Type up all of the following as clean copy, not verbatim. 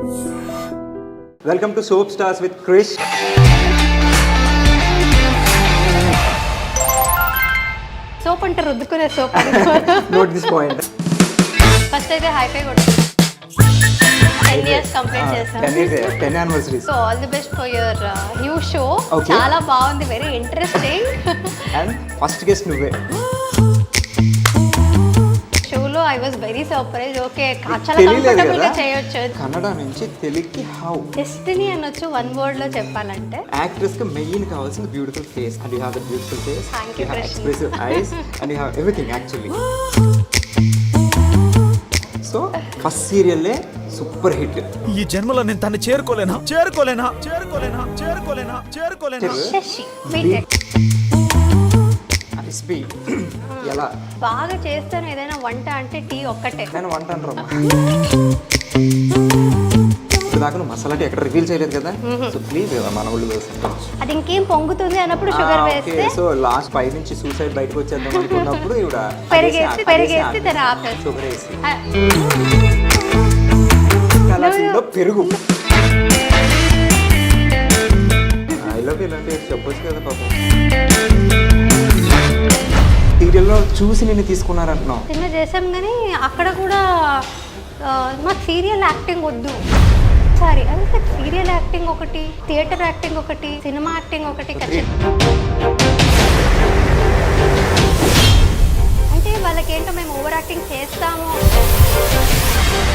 Welcome to Soap Stars with Krish. Soap అంటే రుద్దుకునే soap. Note this point. First అయితే high five కొట్టు. 10 years complete చేసాం. 10 anniversaries. So all the best for your new show. Okay. చాలా బాగుంది, very interesting. And first guest నువ్వే. షోలో I was very surprise. Okay, చాలా తెలియలేదు కంఫర్టబుల్ గా కదా? చేయొచ్చు. కన్నడ నుంచి తెలుగుకి హౌ డెస్టినీ అనొచ్చు వన్ వర్డ్ లో చెప్పాలంటే. యాక్ట్రెస్ కి మెయిన్ కావాల్సింది beautiful face and you have the beautiful face, Thank you, you have Krishna. Expressive eyes and you have everything actually. So first సీరియల్లే సూపర్ హిట్. ఈ జన్మలో నేను తను చేరుకోలేనా. శశి బీటెక్ రెసిపీ ఎలా బాగా చేస్తాను. ఏదైనా వంట అంటే టీ ఒక్కటే. నేను వంట అంటారమ్మా. ఇప్పుడు దాకా నువ్వు మసాలా టీ ఎక్కడ రివీల్ చేయలేదు కదా, సో ప్లీజ్ మన ఊళ్ళో వేసుకుంటాం. అది ఇంకేం పొంగుతుంది అన్నప్పుడు షుగర్ వేస్తే సో లాస్ట్ 5 నుంచి సూసైడ్ బయటకు వచ్చేద్దాం అనుకున్నప్పుడు ఇవిడ పెరిగేసి దాన్ని ఆపేసి. షుగర్ వేసి కలాసీలో పెరుగు. ఐ లవ్ ఇలాంటివి చెప్పొచ్చు కదా పాపం. సీరియల్లో చూసి నిన్ను తీసుకున్నారంటున్నావు. సినిమా చేసాం కానీ అక్కడ కూడా మాకు సీరియల్ యాక్టింగ్ వద్దు. సారీ, అదే సీరియల్ యాక్టింగ్ ఒకటి, థియేటర్ యాక్టింగ్ ఒకటి, సినిమా యాక్టింగ్ ఒకటి. అంటే వాళ్ళకి ఏంటో మేము ఓవర్ యాక్టింగ్ చేస్తాము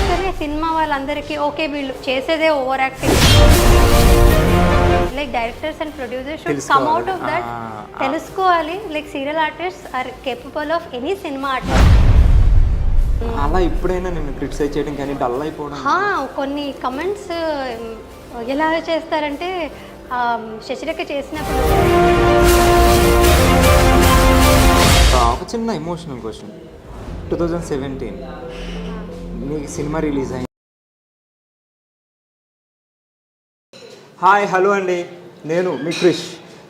కానీ సినిమా వాళ్ళందరికీ ఓకే వీళ్ళు చేసేదే over acting. Like directors and producers should come out of that. తెలుసుకోవాలి like serial artist are capable of any cinema artist. అలా ఇప్పుడైనా నేను క్రిటిసైజ్ చేయడం కానీ డల్ అయిపోవడం. కొన్ని కమెంట్స్ ఎలా చేస్తారంటే శశిరేఖ చేసినప్పుడు. ఒక చిన్న ఎమోషనల్ క్వశ్చన్. 2017 మీకు సినిమా రిలీజ్ అయింది. హాయ్ హలో అండి, నేను మీ Krish.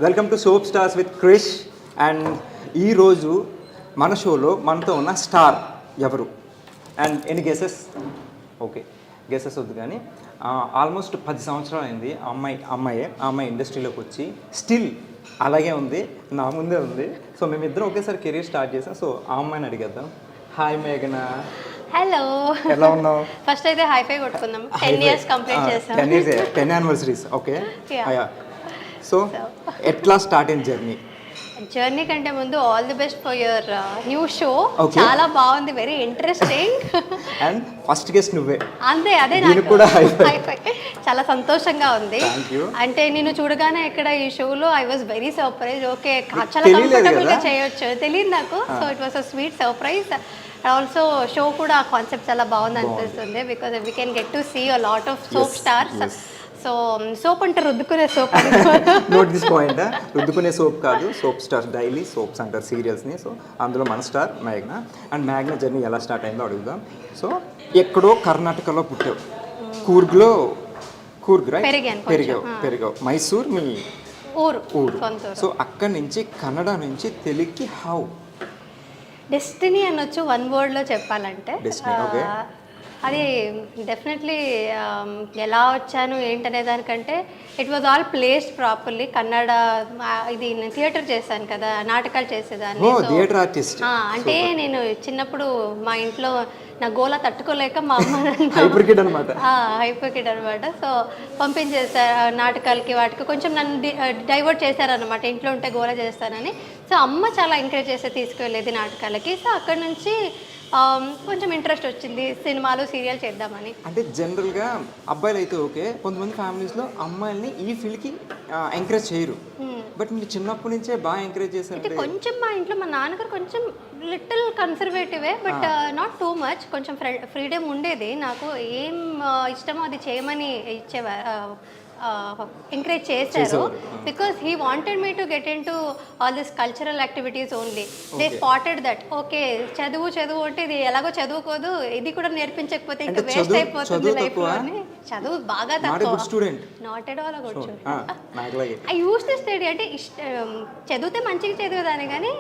Welcome to soap stars with Krish. And ఈరోజు మన షోలో మనతో ఉన్న స్టార్ ఎవరు? అండ్ ఎన్ని గెసెస్? ఓకే, గెసెస్ వద్దు కానీ ఆల్మోస్ట్ 10 సంవత్సరాలు అయింది ఆ అమ్మాయి ఇండస్ట్రీలోకి వచ్చి స్టిల్ అలాగే ఉంది, నా ముందే ఉంది. సో మేమిద్దరం ఒకేసారి కెరీర్ స్టార్ట్ చేసాం. సో ఆ అమ్మాయిని అడిగేద్దాం. హాయ్ మేఘనా. హలో, ఎలా ఉన్నావు? ఫస్ట్ అయితే హైఫై కొట్టుకుందాం. 10 years కంప్లీట్ చేసాం. 10 anniversaries. Okay, Yeah. సో ఎట్లా స్టార్ట్ అయిన జర్నీ కంటే ముందు all the best for your new show. Okay. చాలా బాగుంది, very interesting. And first guest నువ్వే. అంతే, అదే దీనికి నాకు కూడా high five. high five. చాలా సంతోషంగా ఉంది. Thank you. అంటే నేను చూడగానే ఇక్కడ ఈ షోలో I was very surprise. Okay, చాలా తెలియలేదు కంఫర్టబుల్ గా కదా? చేయొచ్చు. తెలియదు నాకు. So it was a sweet surprise. Also show కూడా కాన్సెప్ట్ చాలా బాగుంది అనిపిస్తుంది. Because we can get to see a lot of soap stars. So soap అంటే రుద్దుకునే సోప్. Note this point. రుద్దుకునే సోప్ కాదు, సోప్ స్టార్స్, డైలీ సోప్స్ అంటారు సీరియల్స్ని. సో అందులో మన స్టార్ మేఘ్నా. అండ్ మేఘ్నా జర్నీ ఎలా స్టార్ట్ అయిందో అడుగుదాం. సో ఎక్కడో కర్ణాటకలో పుట్టావు, కూర్గ్ రైట్? పెరిగావు. మైసూర్ మీ ఊరు. సో అక్కడి నుంచి కన్నడ నుంచి తెలుగుకి హౌ? డెస్టినీ అనొచ్చు వన్ వర్డ్ లో చెప్పాలంటే. Destiny, okay. అది డెఫినెట్లీ ఎలా వచ్చాను ఏంటనే దానికంటే it was all placed properly. Kannada ఇది నేను థియేటర్ చేశాను కదా, నాటకాలు చేసేదాన్ని. Theatre artist. అంటే నేను చిన్నప్పుడు మా ఇంట్లో నా గోల తట్టుకోలేక మా అమ్మ హైపర్ కిడ్ అనమాట. సో పంపించేసారు నాటకాలకి, వాటికి కొంచెం నన్ను డైవర్ట్ చేశారనమాట. ఇంట్లో ఉంటే గోల చేస్తానని. సో అమ్మ చాలా ఎంకరేజ్ చేస్తే తీసుకువెళ్ళేది నాటకాలకి. సో అక్కడ నుంచి కొంచెం ఇంట్రెస్ట్ వచ్చింది సినిమాలు సీరియల్ చేద్దామని. అంటే జనరల్గా అబ్బాయిలు అయితే ఓకే, కొంతమంది ఫ్యామిలీస్లో అమ్మాయిల్ని ఈ ఫీల్డ్కి ఎంకరేజ్ చేయరు. బట్ మీరు చిన్నప్పటి నుంచే బాగా ఎంకరేజ్ చేశారు. కొంచెం మా ఇంట్లో మా నాన్నగారు కొంచెం లిటిల్ కన్సర్వేటివే, బట్ నాట్ టూ మచ్. కొంచెం ఫ్రీడమ్ ఉండేది. నాకు ఏం ఇష్టమో అది చేయమని ఇచ్చేవారు, ఎంకరేజ్ చేశారు. Because he wanted me to get into all this cultural activities only. They spotted that okay చదువు అంటే ఇది ఎలాగో చదువుకోదు, ఇది కూడా నేర్పించకపోతే ఇంకా వేస్ట్ అయిపోతుంది లైఫ్ లో అని. చదువు బాగా తక్కువ, not at all a good student. I use to study. అంటే చదివితే మంచిగా చదివేదాన్ని కానీ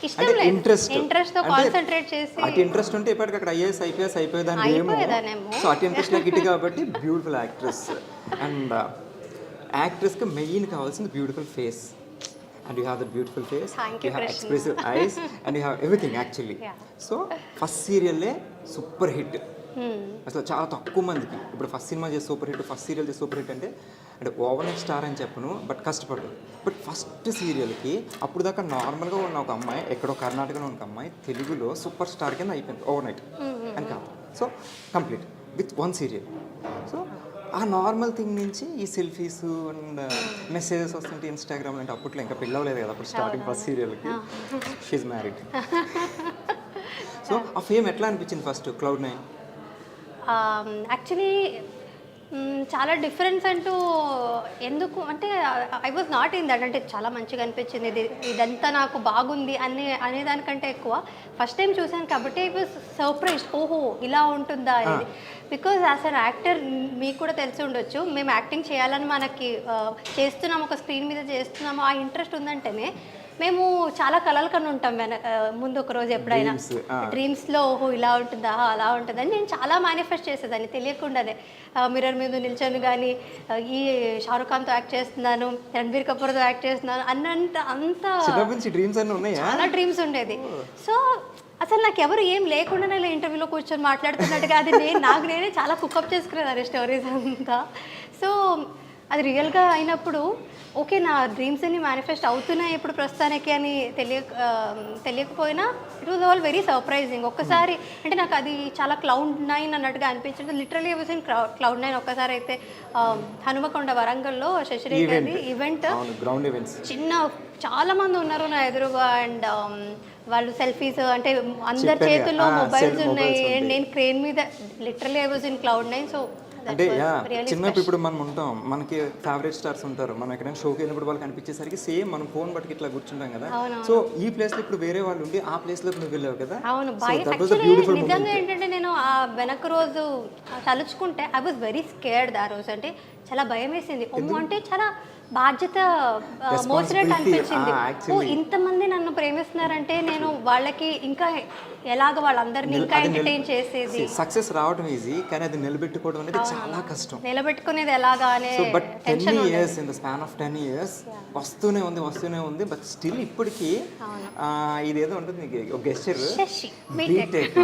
ఇష్టం అంటే లేదు. ఇంట్రెస్ట్ Interest తో కాన్సన్ట్రేట్ చేసి అటు ఇంట్రెస్ట్ ఉంటే ఇప్పటికి అక్కడ ఐఏఎస్ ఐపీఎస్ అయిపోయేదాన్ని అయిపోయేదాన్నేమో. సో అటు ఇంట్రెస్ట్ నాకు ఇటు కాబట్టి బ్యూటిఫుల్ యాక్ట్రెస్ అండ్ యాక్ట్రెస్కి మెయిన్ కావాల్సింది beautiful face and you have the beautiful face Thank you you, have Krishna. Expressive eyes and you have everything actually Yeah. So first సీరియల్లే super hit అసలు చాలా తక్కువ మందికి ఇప్పుడు ఫస్ట్ సినిమా చేసి super hit first serial చేసి super hit అంటే overnight star అని చెప్పను బట్ కష్టపడ్డు బట్ ఫస్ట్ సీరియల్కి అప్పుడు దాకా నార్మల్గా ఉన్న ఒక అమ్మాయి ఎక్కడో కర్ణాటకలో ఉన్న ఒక అమ్మాయి తెలుగులో సూపర్ స్టార్ కింద అయిపోయింది ఓవర్ నైట్ అని కాదు so complete with one serial so ఆ నార్మల్ థింగ్ నుంచి ఈ సెల్ఫీస్ అండ్ మెసేజెస్ వస్తుంటే ఇన్స్టాగ్రామ్ అంటే అప్పట్లో ఇంకా పిల్లవలేదు కదా అప్పుడు స్టార్టింగ్ ఫస్ట్ సీరియల్కి షీఈ్ మ్యారీడ్ సో ఆ ఫేమ్ ఎట్లా అనిపించింది ఫస్ట్ Cloud9 యాక్చువల్లీ చాలా డిఫరెన్స్ అంటూ ఎందుకు అంటే I was not in that అంటే చాలా మంచిగా అనిపించింది ఇదంతా నాకు బాగుంది అనేదానికంటే ఎక్కువ ఫస్ట్ టైం చూశాను కాబట్టి ఐ వాజ్ సర్ప్రైజ్ ఓహో ఇలా ఉంటుందా అనేది బికాజ్ యాజ్ అన్ యాక్టర్ మీకు కూడా తెలిసి ఉండొచ్చు మేము యాక్టింగ్ చేయాలని మనకి చేస్తున్నాము ఒక స్క్రీన్ మీద చేస్తున్నాము ఆ ఇంట్రెస్ట్ ఉందంటేనే మేము చాలా కలలు కన్నా ఉంటాం ముందు ఒక రోజు ఎప్పుడైనా డ్రీమ్స్లో ఓహో ఇలా ఉంటుందా అలా ఉంటుందా అని నేను చాలా మేనిఫెస్ట్ చేసేదాన్ని తెలియకుండానే మిర్రర్ మీద నిల్చొని కానీ ఈ షారుఖ్ ఖాన్తో యాక్ట్ చేస్తున్నాను రణబీర్ కపూర్తో యాక్ట్ చేస్తున్నాను అంత డ్రీమ్స్ అన్నీ ఉన్నాయి చాలా డ్రీమ్స్ ఉండేది సో అసలు నాకు ఎవరు ఏం లేకుండానే ఇలా ఇంటర్వ్యూలో కూర్చొని మాట్లాడుతున్నట్టుగా అది నాకు నేనే చాలా కుకప్ చేసుకునేదాన్ని స్టోరీస్ అంతా సో అది రియల్గా అయినప్పుడు ఓకే నా డ్రీమ్స్ అన్ని మేనిఫెస్ట్ అవుతున్నాయి ఇప్పుడు ప్రస్తుతానికి అని తెలియకపోయినా it was all very surprising ఒక్కసారి అంటే నాకు అది చాలా Cloud9 అన్నట్టుగా అనిపించింది లిటరలీ వాజ్ ఇన్ Cloud9 ఒక్కసారి అయితే హనుమకొండ వరంగల్లో శశిరేఖది ఈవెంట్ చిన్న చాలా మంది ఉన్నారు నా ఎదురుగా అండ్ వాళ్ళు సెల్ఫీస్ అంటే అందరి చేతుల్లో మొబైల్స్ ఉన్నాయి అండ్ నేను క్రేన్ మీద literally I was in Cloud9 so అంటే చిన్నప్పుడు ఇప్పుడు మనం ఉంటాం మనకి ఫేవరెట్ స్టార్స్ ఉంటారు మనం ఎక్కడైనా షోకి వెళ్ళినప్పుడు వాళ్ళకి అనిపించేసరికి సేమ్ మనం ఫోన్ బట్టి ఇట్లా కూర్చుంటాం కదా సో ఈ ప్లేస్ లో ఇప్పుడు వేరే వాళ్ళు ఉండి ఆ ప్లేస్ లో నువ్వు వెళ్ళావు కదా అవును నిజంగా ఏంటంటే నేను ఆ వెనక రోజు తలుచుకుంటే ఐ వాజ్ వెరీ స్కేర్డ్ ఆ రోజు అంటే చాలా భయం వేసింది అంటే చాలా బాధ్యత మోసినట్టు అనిపించింది ఓ ఇంతమంది నన్ను ప్రేమిస్తున్నారంటే నేను వాళ్ళకి ఇంకా ఎలాగ వాళ్ళందరినీ ఇంకా ఎంటర్టైన్ చేసేది సక్సెస్ రావడం ఈజీ కానీ అది నిలబెట్టుకోవడం అనేది చాలా కష్టం నిలబెట్టుకునేది ఎలాగా అనే but 10 years in the span of 10 years వస్తూనే ఉంది బట్ స్టిల్ ఇప్పటికీ ఇదేదో ఉంటుంది ఒక గెస్చర్ బీటెక్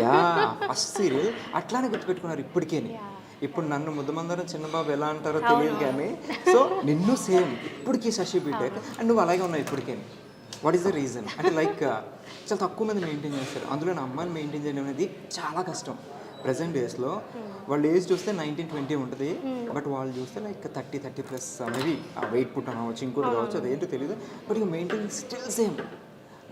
ఫస్ట్ సీరియల్ అట్లానే గుర్తుపెట్టుకున్నారు ఇప్పటికే ఇప్పుడు నన్ను ముద్దమందరం చిన్నబాబు ఎలా అంటారో తెలియదు కానీ సో నిన్ను సేమ్ ఇప్పటికీ శశి బీటెక్ అండ్ నువ్వు అలాగే ఉన్నావు ఇప్పటికే వాట్ ఈస్ ద రీజన్ అంటే లైక్ చాలా తక్కువ మంది మెయింటైన్ చేస్తారు అందులో నా అమ్మాయిని మెయింటైన్ చేయడం అనేది చాలా కష్టం ప్రజెంట్ డేస్లో వాళ్ళ ఏజ్ చూస్తే 19-20 ఉంటుంది బట్ వాళ్ళు చూస్తే లైక్ 30+ మేబీ వెయిట్ పుట్ అవ్వచ్చు ఇంకోటి కావచ్చు అదేంటో తెలియదు బట్ ఇక మెయింటైన్ స్టిల్ సేమ్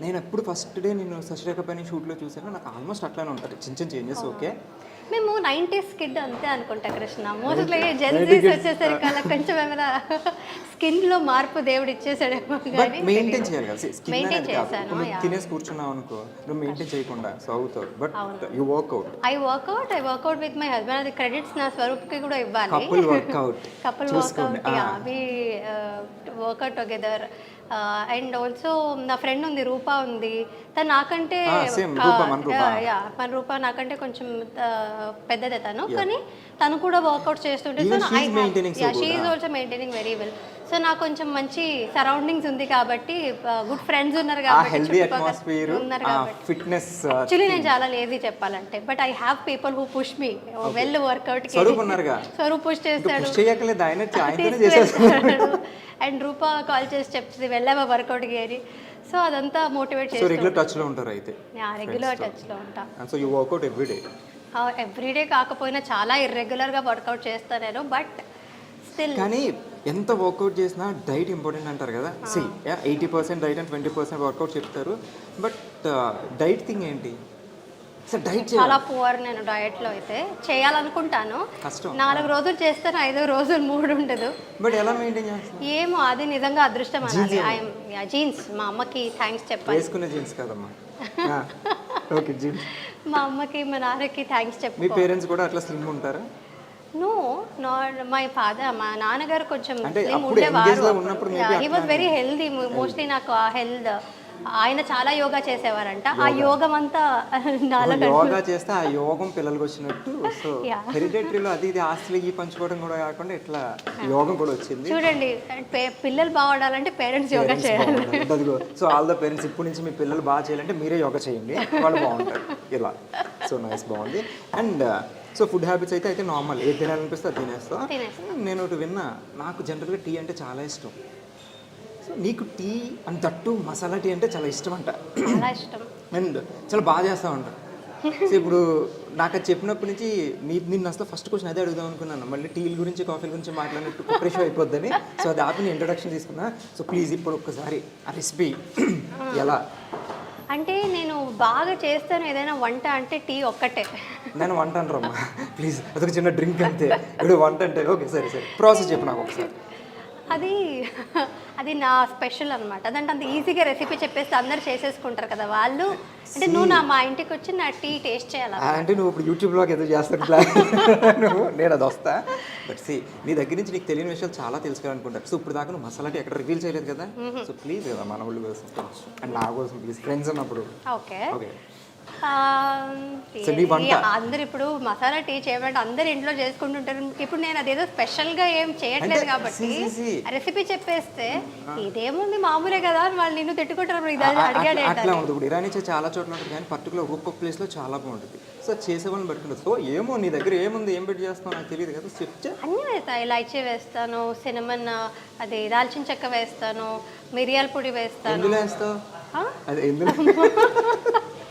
నేను ఎప్పుడు ఫస్ట్ డే నేను శశిరేఖ పైన షూట్లో చూసాను నాకు ఆల్మోస్ట్ అట్లానే ఉంటుంది చిన్న చేంజెస్ ఓకే మేము 90s కిడ్ అంతే అనుకుంటా కృష్ణ మోస్ట్లీ జెన్జీస్ వచ్చేసరికి అలా కొంచెం ఏమైనా స్కిన్లో మార్పు దేవుడు ఇచ్చేసాడేమో కానీ మెయింటైన్ చేయాలి కదా మెయింటైన్ చేశాను తినేసి కూర్చున్నావు అనుకో నువ్వు మెయింటైన్ చేయకుండా సో అవుతావు but you work out I work out with my husband అది క్రెడిట్స్ నా స్వరూప్కి కూడా ఇవ్వాలి couple workout we work out together and also నా ఫ్రెండ్ ఉంది రూపా ఉంది తను నాకంటే మన రూపా నాకంటే కొంచెం పెద్దదే కానీ తను కూడా వర్కౌట్ చేస్తుంటే she is also maintaining very well so నాకు కొంచెం మంచి సరౌండింగ్స్ ఉంది కాబట్టి గుడ్ ఫ్రెండ్స్ ఉన్నారు కాబట్టి యాక్చువల్లీ నేను చాలా లేజీ చెప్పాలంటే but I have people who push me well workout Swaroop push చేస్తాడు అండ్ రూపా కాల్ చేసి చెప్తుంది వెళ్ళావా వర్కౌట్కి అని సో అదంతా మోటివేట్ చేసి రెగ్యులర్ టచ్లో ఉంటారు అయితే రెగ్యులర్ టచ్లో ఉంటా so you work out every day every day కాకపోయినా చాలా ఇర్రెగ్యులర్గా వర్కౌట్ చేస్తాను నేను బట్ స్టిల్ కానీ ఎంత వర్కౌట్ చేసినా డైట్ ఇంపార్టెంట్ అంటారు కదా 80% డైట్ అండ్ 20% వర్కౌట్ చెప్తారు బట్ డైట్ థింగ్ ఏంటి చాలా పువర్ నేను డయట్లో అయితే చేయాలనుకుంటాను 4 రోజులు చేస్తాను 5 రోజులు మూడ్ ఉండదు బట్ ఎలా మెయింటైన్ చేస్తాను ఏమో అది నిజంగా అదృష్టం అనాలి జీన్స్ మా అమ్మకి థ్యాంక్స్ చెప్పాలి వేసుకునే జీన్స్ కదమ్మా ఓకే జీన్స్ మా అమ్మకి మా నాన్నకి థ్యాంక్స్ చెప్పాలి మీ పేరెంట్స్ కూడా అట్లా స్లిమ్ ఉంటారా నో మై ఫాదర్ మా నాన్నగారు కొంచెం స్లిమ్ ఉండేవారు he was very healthy mostly నాకు ఆ హెల్త్ ఆయన చాలా యోగా చేసేవారంట. ఆ యోగం అంతా నాలో యోగా చేస్తే ఆ యోగం పిల్లలకి వచ్చినట్టు. So Yeah. హెరిడేటరీలో అది ఇది ఆస్తులు ఇవి పంచుకోవడం కూడా కాకుండా ఇట్లా యోగం కూడా వచ్చింది. చూడండి, పిల్లలు బాగుండాలంటే పేరెంట్స్ యోగా చేయాలి. అదిగో సో ఆల్ ద పేరెంట్స్ ఇప్పటి నుంచి మీ పిల్లలు బాగా చేయాలంటే మీరే యోగా చేయండి, వాళ్ళు బాగుంటారు ఇలా. సో నైస్, బాగుంది. అండ్ సో ఫుడ్ హ్యాబిట్స్ అయితే నార్మల్, ఏది తినాలనిపిస్తే అది తినేస్తా. నేను ఒకటి విన్నా, నాకు జనరల్గా టీ అంటే చాలా ఇష్టం. సో నీకు టీ అండ్ తట్టు మసాలా టీ అంటే చాలా ఇష్టం అంట. చాలా ఇష్టం అండ్ చాలా బాగా చేస్తామంట. సో ఇప్పుడు నాకు అది చెప్పినప్పటి నుంచి నిన్ను అసలు ఫస్ట్ క్వశ్చన్ అదే అడుగుదాం అనుకున్నాను, మళ్ళీ టీల గురించి కాఫీల గురించి మాట్లాడినట్టు కుట్రేష్ అయిపోద్దని. సో అది ఆపి నేను ఇంట్రొడక్షన్ తీసుకున్నా. సో ప్లీజ్ ఇప్పుడు ఒక్కసారి ఆ రెసిపీ ఎలా. అంటే నేను బాగా చేస్తాను ఏదైనా వంట అంటే టీ ఒక్కటే. నేను వంట అంటారమ్మా ప్లీజ్, అదొక చిన్న డ్రింక్ అంతే. ఇప్పుడు వంట అంటే ఓకే సరే ప్రాసెస్ చెప్పు నాకు ఒకసారి. అది నా స్పెషల్ అనమాట. అదంటే అంత ఈజీగా రెసిపీ చెప్పేస్తే అందరు చేసేసుకుంటారు కదా వాళ్ళు. అంటే నువ్వు మా ఇంటికి వచ్చి నా టీ టేస్ట్ చేయాలి. అంటే నువ్వు ఇప్పుడు యూట్యూబ్లో ఏదో చేస్తాను నేను అది వస్తా. బట్ సి నీ దగ్గర నుంచి నీకు తెలియని విషయాలు చాలా తెలుసుకోవాలనుకుంటారు. సో ఇప్పుడు దాకా నువ్వు మసాలా టీ ఎక్కడ రివీల్ చేయలేదు కదా. సో ప్లీజ్ కదా మన వాళ్ళు కోసం అండ్ నా కోసం ప్లీజ్, ఫ్రెండ్స్ ఉన్నప్పుడు. Okay okay. అందరు ఇప్పుడు మసాలా టీ చేయమంటే అందరు ఇంట్లో చేసుకుంటుంటారు. ఇప్పుడు నేను అదేదో స్పెషల్ గా ఏం చేయట్లేదు కాబట్టి రెసిపీ చెప్పేస్తే ఇదేముంది మామూలే కదా అని వాళ్ళు నిన్ను తిట్టుకుంటారు. అడిగాడు అట్లా ఉంటుంది. ఇప్పుడు ఇరానీ చాలా చోట్ల ఉంటుంది కానీ పర్టికులర్ ఒక్కొక్క ప్లేస్ లో చాలా బాగుంటుంది. సో చేసే వాళ్ళని పెట్టుకుంటుంది. సో ఏమో నీ దగ్గర ఏముంది, ఏం పెట్టి చేస్తావు నాకు తెలియదు కదా. చెప్తే అన్నీ వేస్తాను. ఇలాచీ వేస్తాను, సినమన్, అది దాల్చిన చెక్క వేస్తాను, మిరియాల పొడి వేస్తాను. ఎందులో వేస్తావు? అదే ఎందులో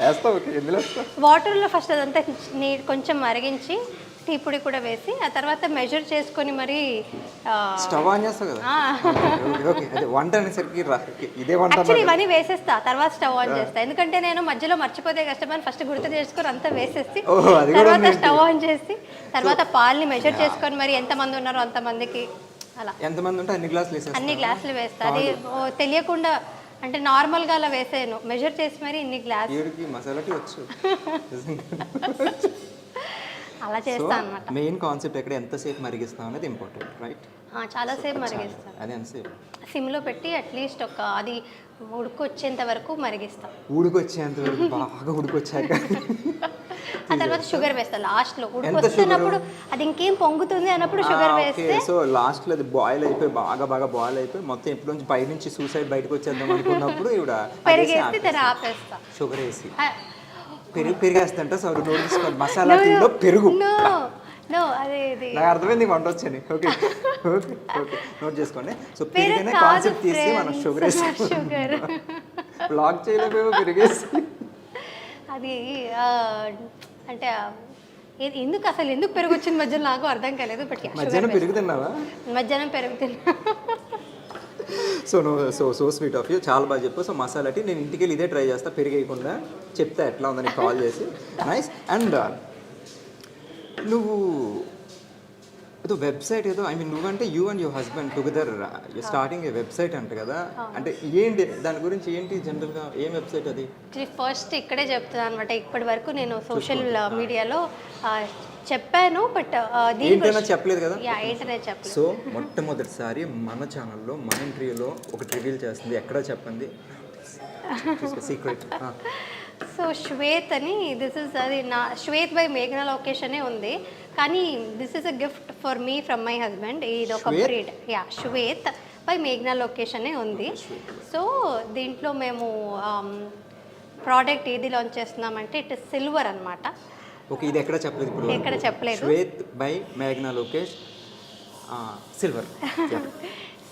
వేస్తావు? ఓకే, ఎందులో వేస్తావు? వాటర్లో ఫస్ట్ అదంతా కొంచెం మరిగించి టీ పొడి కూడా వేసి ఆ తర్వాత మెజర్ చేసుకొని మరి స్టవ్ ఆన్ చేస్తావు కదా. ఓకే, అదే వంట అనేసరికి ఇదే వంట. యాక్చువల్లీ ఇవన్నీ వేసేస్తా, తర్వాత స్టవ్ ఆన్ చేస్తా. ఎందుకంటే నేను మధ్యలో మర్చిపోతే కష్టమని ఫస్ట్ గుర్తు చేసుకొని అంతా వేసేసి తర్వాత స్టవ్ ఆన్ చేసి తర్వాత పాలని మెజర్ చేసుకొని మరి ఎంతమంది ఉన్నారో అంతమందికి అలా ఎంతమంది ఉంటే అన్ని గ్లాసులు వేస్తా. అది తెలియకుండా అంటే నార్మల్గా అలా వేసాను, మెజర్ చేసి మరి ఇన్ని గ్లాస్ మసాలా టీ వచ్చు. అలా చేస్తా అన్నమాట. మెయిన్ కాన్సెప్ట్ ఎక్కడ ఎంతసేపు మరిగిస్తాం అనేది ఇంపార్టెంట్, రైట్? చాలా సేపు మరిగిస్తాను. అది ఎంతసేపు? సిమ్లో పెట్టి అట్లీస్ట్ అది ఉడుకొచ్చేంత వరకు మరిగిస్తాం. ఉడికొచ్చేంత వరకు బాగా ఉడికొచ్చాక ఆ తర్వాత షుగర్ వేస్తాను లాస్ట్లో. ఉడికొస్తున్నప్పుడు అది ఇంకేం పొంగుతుంది అన్నప్పుడు షుగర్ వేస్తే. సో లాస్ట్లో అది బాయిల్ అయిపోయి బాగా బాయిల్ అయిపోయి మొత్తం ఎప్పుడు నుంచి బయట నుంచి సూసైడ్ బయటకు వచ్చేద్దాం అనుకున్నప్పుడు ఇవిడ పెరిగేసి దాన్ని ఆపేస్తా. షుగర్ వేసి పెరిగేస్తంట. సో మసాలా టీలో పెరుగు. నాకు అర్థమైంది, వంట వచ్చని. ఓకే ఓకే ఓకే, నోట్ చేసుకోండి. సో పెరిగిన కాన్సెప్ట్ తీసి మనం షుగర్ వేసి బ్లాక్ చేయలేమేమో పెరిగేసి. అది అంటే ఎందుకు పెరుగు వచ్చింది మధ్యలో నాకు అర్థం కాలేదు. బట్ మధ్యాహ్నం పెరుగుతున్నావా? మధ్యాహ్నం పెరుగుతున్నా. సో స్వీట్ ఆఫ్ యూ, చాలా బాగా చెప్పు. సో మసాలా టీ నేను ఇంటికి వెళ్ళి ఇదే ట్రై చేస్తా, పెరిగేయకుండా చెప్తా ఎట్లా ఉందని కాల్ చేసి. నైస్. అండ్ నువ్వు ఏదో వెబ్సైట్ ఏదో, ఐ మీన్ నువ్వంటే you and your husband together starting A website అంట కదా. అంటే ఏంటి దాని గురించి, ఏంటి జనరల్గా ఏం వెబ్సైట్ అది? ఫస్ట్ ఇక్కడే చెప్తాను అనమాట. ఇప్పటి వరకు నేను సోషల్ మీడియాలో చెప్పాను, బట్ ఏంటైనా చెప్పలేదు కదా. ఏంటనే చెప్పలేదు. సో మొట్టమొదటిసారి మన ఛానల్లో మన ఇంటర్వ్యూలో ఒకటి రివీల్ చేస్తుంది. ఎక్కడ చెప్పండి, సీక్రెట్. సో శ్వేత్ అని, దిస్ ఇస్ అది నా శ్వేత్ బై మేఘనా లొకేషనే ఉంది, కానీ this is a gift for me from my husband. ఇది ఒక బ్రీడ్. శ్వేత్ బై మేఘనా లొకేషనే ఉంది. సో దీంట్లో మేము ప్రోడక్ట్ ఏది లాంచ్ చేస్తున్నామంటే ఇట్ ఇస్ సిల్వర్ అనమాట. ఓకే, ఇది ఎక్కడ చెప్పలేదు, ఇప్పుడు ఎక్కడ చెప్పలేదు. శ్వేత్ బై మేఘనా లోకేష్ సిల్వర్.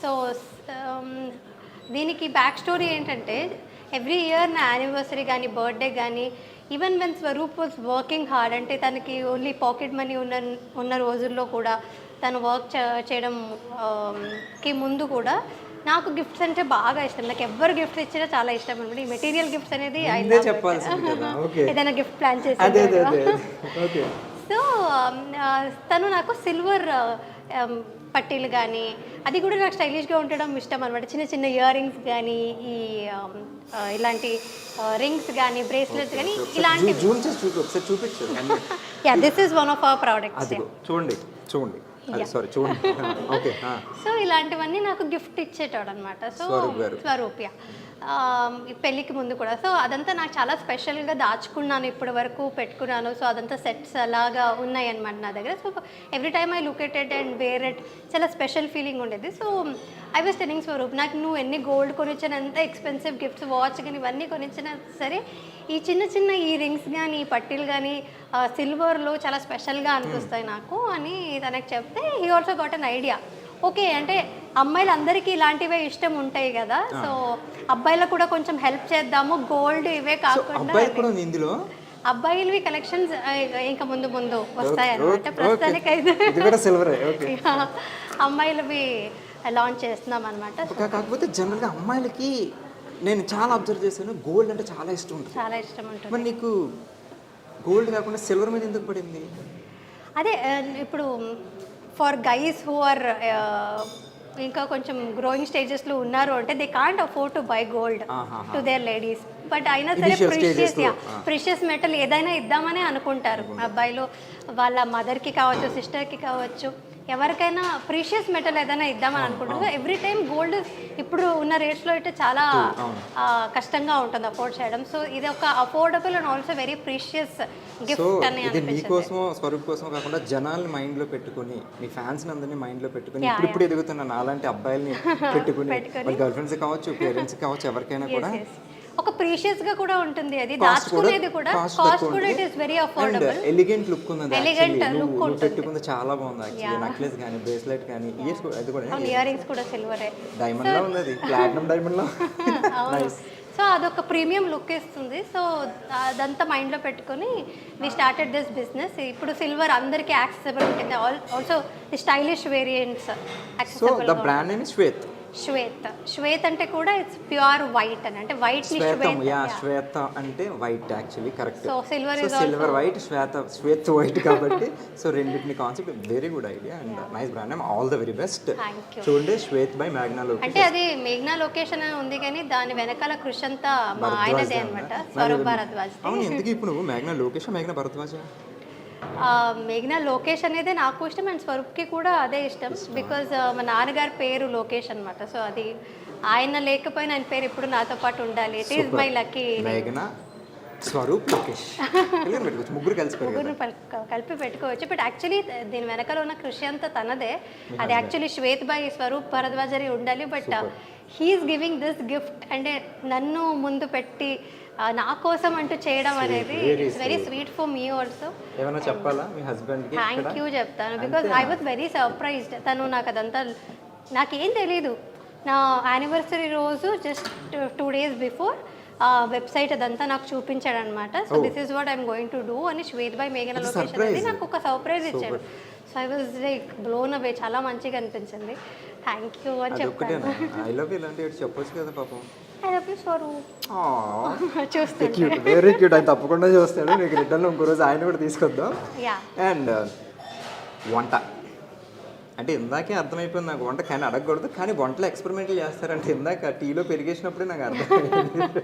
సో దీనికి బ్యాక్ స్టోరీ ఏంటంటే, ఎవ్రీ ఇయర్ నా యానివర్సరీ కానీ బర్త్డే కానీ, even when Swaroop was working hard, అంటే తనకి ఓన్లీ పాకెట్ మనీ ఉన్న రోజుల్లో కూడా తను వర్క్ చేయడంకి ముందు కూడా నాకు గిఫ్ట్స్ అంటే బాగా ఇష్టం. నాకు ఎవరు గిఫ్ట్స్ ఇచ్చినా చాలా ఇష్టం అనమాట. ఈ మెటీరియల్ గిఫ్ట్స్ అనేది ఏదైనా గిఫ్ట్ ప్లాన్ చేసి. సో తను నాకు సిల్వర్ పట్టీలు కానీ, అది కూడా నాకు స్టైలిష్గా ఉండడం ఇష్టం అనమాట. చిన్న చిన్న ఇయర్ రింగ్స్ కానీ, ఈ ఇలాంటి రింగ్స్ కానీ, బ్రేస్లెట్స్ కానీ, ఇలాంటివి. This is one of our products. చూడండి. సో ఇలాంటివన్నీ నాకు గిఫ్ట్ ఇచ్చేటాడు అనమాట. సో స్వరూప్. ఈ పెళ్ళికి ముందు కూడా. సో అదంతా నాకు చాలా స్పెషల్గా దాచుకున్నాను, ఇప్పటి వరకు పెట్టుకున్నాను. సో అదంతా సెట్స్ అలాగా ఉన్నాయి అనమాట నా దగ్గర. So every time I look at it and wear it, చాలా స్పెషల్ ఫీలింగ్ ఉండేది. So I was telling Swaroop, నాకు నువ్వు ఎన్ని గోల్డ్ కొనిచ్చిన, ఎంత ఎక్స్పెన్సివ్ గిఫ్ట్స్, వాచ్ కానీ ఇవన్నీ కొనిచ్చినా సరే, ఈ చిన్న చిన్న ఈ రింగ్స్ కానీ ఈ పట్టీలు కానీ సిల్వర్లో చాలా స్పెషల్గా అనిపిస్తాయి నాకు అని తనకు చెప్తే he also got an idea. Okay, అంటే అమ్మాయిలు అందరికీ ఇలాంటివే ఇష్టం ఉంటాయి కదా, సో అబ్బాయిలకు కూడా కొంచెం హెల్ప్ చేద్దాము, గోల్డ్ ఇవే కాకుండా ఇందులో అబ్బాయిలవి కలెక్షన్స్ ఇంకా ముందు ముందు వస్తాయి అన్నమాట. ప్రస్తుతానికి అయితే అమ్మాయిలవి లాంచ్ చేస్తున్నాం అనమాట. కాకపోతే జనరల్గా అమ్మాయిలకి నేను చాలా అబ్జర్వ్ చేశాను, గోల్డ్ అంటే చాలా ఇష్టం ఉంటుంది. చాలా ఇష్టం ఉంటుంది. మరి నీకు గోల్డ్ కాకుండా సిల్వర్ మీద ఎందుకు పడింది? అదే ఇప్పుడు ఫర్ గైస్ హూ ఆర్ ఇంకా కొంచెం గ్రోయింగ్ స్టేజెస్లో ఉన్నారు అంటే they can't afford to buy gold to their ladies. But అయినా సరే ప్రిషియస్ మెటల్ ఏదైనా ఇద్దామని అనుకుంటారు అబ్బాయిలు, వాళ్ళ మదర్కి కావచ్చు, సిస్టర్కి కావచ్చు, ఎవరికైనా ప్రీషియస్ మెటల్ ఏదైనా ఇద్దామని అనుకుంటారు. ఎవ్రీ టైం గోల్డ్ ఇప్పుడు ఉన్న రేట్స్లో అయితే చాలా కష్టంగా ఉంటుంది అఫోర్డ్ చేయడం. సో ఇది ఒక affordable and also very precious gift అని అనిపించింది. మీకోసం, స్వరూప్ కోసం కాకుండా జనాల్ని మైండ్లో పెట్టుకుని, మీ ఫ్యాన్స్ అందరినీ మైండ్లో పెట్టుకుని, ఇప్పుడు ఎదుగుతున్న అలాంటి అబ్బాయిల్ని పెట్టుకుని, గర్ల్ ఫ్రెండ్స్ కావచ్చు, పేరెంట్స్ కావచ్చు, ఎవరికైనా కూడా ఒక ప్రీషియస్ గా కూడా ఉంటుంది. అది దాచుకునేది కూడా కాస్ట్ కూడా it is very affordable. Elegant look ఉంది, ఎలిగెంట్ లుక్ ఉంటుంది. పెట్టుకుంది చాలా బాగుంది యాక్చువల్లీ. నెక్లెస్ గాని, బ్రేస్లెట్ గాని, అది కూడా ఇయర్ రింగ్స్ కూడా సిల్వరే, డైమండ్ లో ఉంది, అది ప్లాటినం డైమండ్ లో. సో అదొక ప్రీమియం లుక్ ఇస్తుంది. సో అదంతా మైండ్లో పెట్టుకొని వి స్టార్టెడ్ దిస్ బిజినెస్. ఇప్పుడు సిల్వర్ అందరికీ యాక్సెసిబుల్ ఉంటుంది. Also the stylish variants accessible. So the brand name is Shwet. Shwet అంటే కూడా ఇట్స్ ప్యూర్ వైట్ అని, అంటే వైట్ ని శ్వేత అంటే white actually, correct. So silver white, Shwet white కాబట్టి సో రెండింటిని concept very good idea and nice brand name. All the very best. చూడండి, Shwet by మేఘ్నా location. అంటే అది మేఘ్నా లొకేషన్ అని ఉంది కానీ దాని వెనకాల కృషి అంతా మా ఆయనదే అన్నమాట, స్వరూప్ భరద్వాజ్. అవును, ఎందుకు ఇప్పుడు మేఘ్నా లొకేషన్, మేఘ్నా భరద్వాజ్? మేఘ్నా లోకేష్ అనేది నాకు ఇష్టం అండ్ స్వరూప్కి కూడా అదే ఇష్టం. బికాజ్ మా నాన్నగారి పేరు లోకేష్ అనమాట. సో అది ఆయన లేకపోయినా ఆయన పేరు ఇప్పుడు నాతో పాటు ఉండాలి. It is my lucky. మేఘ్నా, స్వరూప్, లోకేష్ ముగ్గురు కలిపి పెట్టుకోవచ్చు. బట్ యాక్చువల్లీ దీని వెనకాల ఉన్న కృషి అంతా తనదే. అది యాక్చువల్లీ శ్వేత్ బై స్వరూప్ భరద్వాజరి ఉండాలి. But he's giving this gift, అంటే నన్ను ముందు పెట్టి నా కోసం అంటూ చేయడం అనేది it's very sweet for me also. ఏమైనా చెప్పాలా మీ హస్బెండ్కి? థ్యాంక్ యూ చెప్తాను. Because I was very surprised. తను నాకు అదంతా నాకేం తెలీదు. నా యానివర్సరీ రోజు జస్ట్ 2 days బిఫోర్ వెబ్సైట్ అదంతా నాకు చూపించాడు అనమాట. So this is what I'm going to do అని శ్వేత్ బై మేఘనా లొకేషన్ అనేది నాకు ఒక సర్ప్రైజ్ ఇచ్చాడు. So I was like blown away, చాలా మంచిగా అనిపించింది. థ్యాంక్ యూ అని చెప్పాను. ఐ లవ్ యూ అంటే చెప్పొచ్చు కదా పాపం. I love you Swaroop. చూస్తాను, వెరీ క్యూట్. ఆయన తప్పకుండా చూస్తాడు. మీకు రిటర్న్లో ఇంకో రోజు ఆయన కూడా తీసుకొద్దాం. అండ్ వంట అంటే ఇందాకే అర్థమైపోయింది నాకు, వంట కానీ అడగకూడదు, కానీ వంటలో ఎక్స్పెరిమెంట్లు చేస్తారంటే ఇందాక టీలో పెరిగేసినప్పుడే నాకు అర్థమైంది.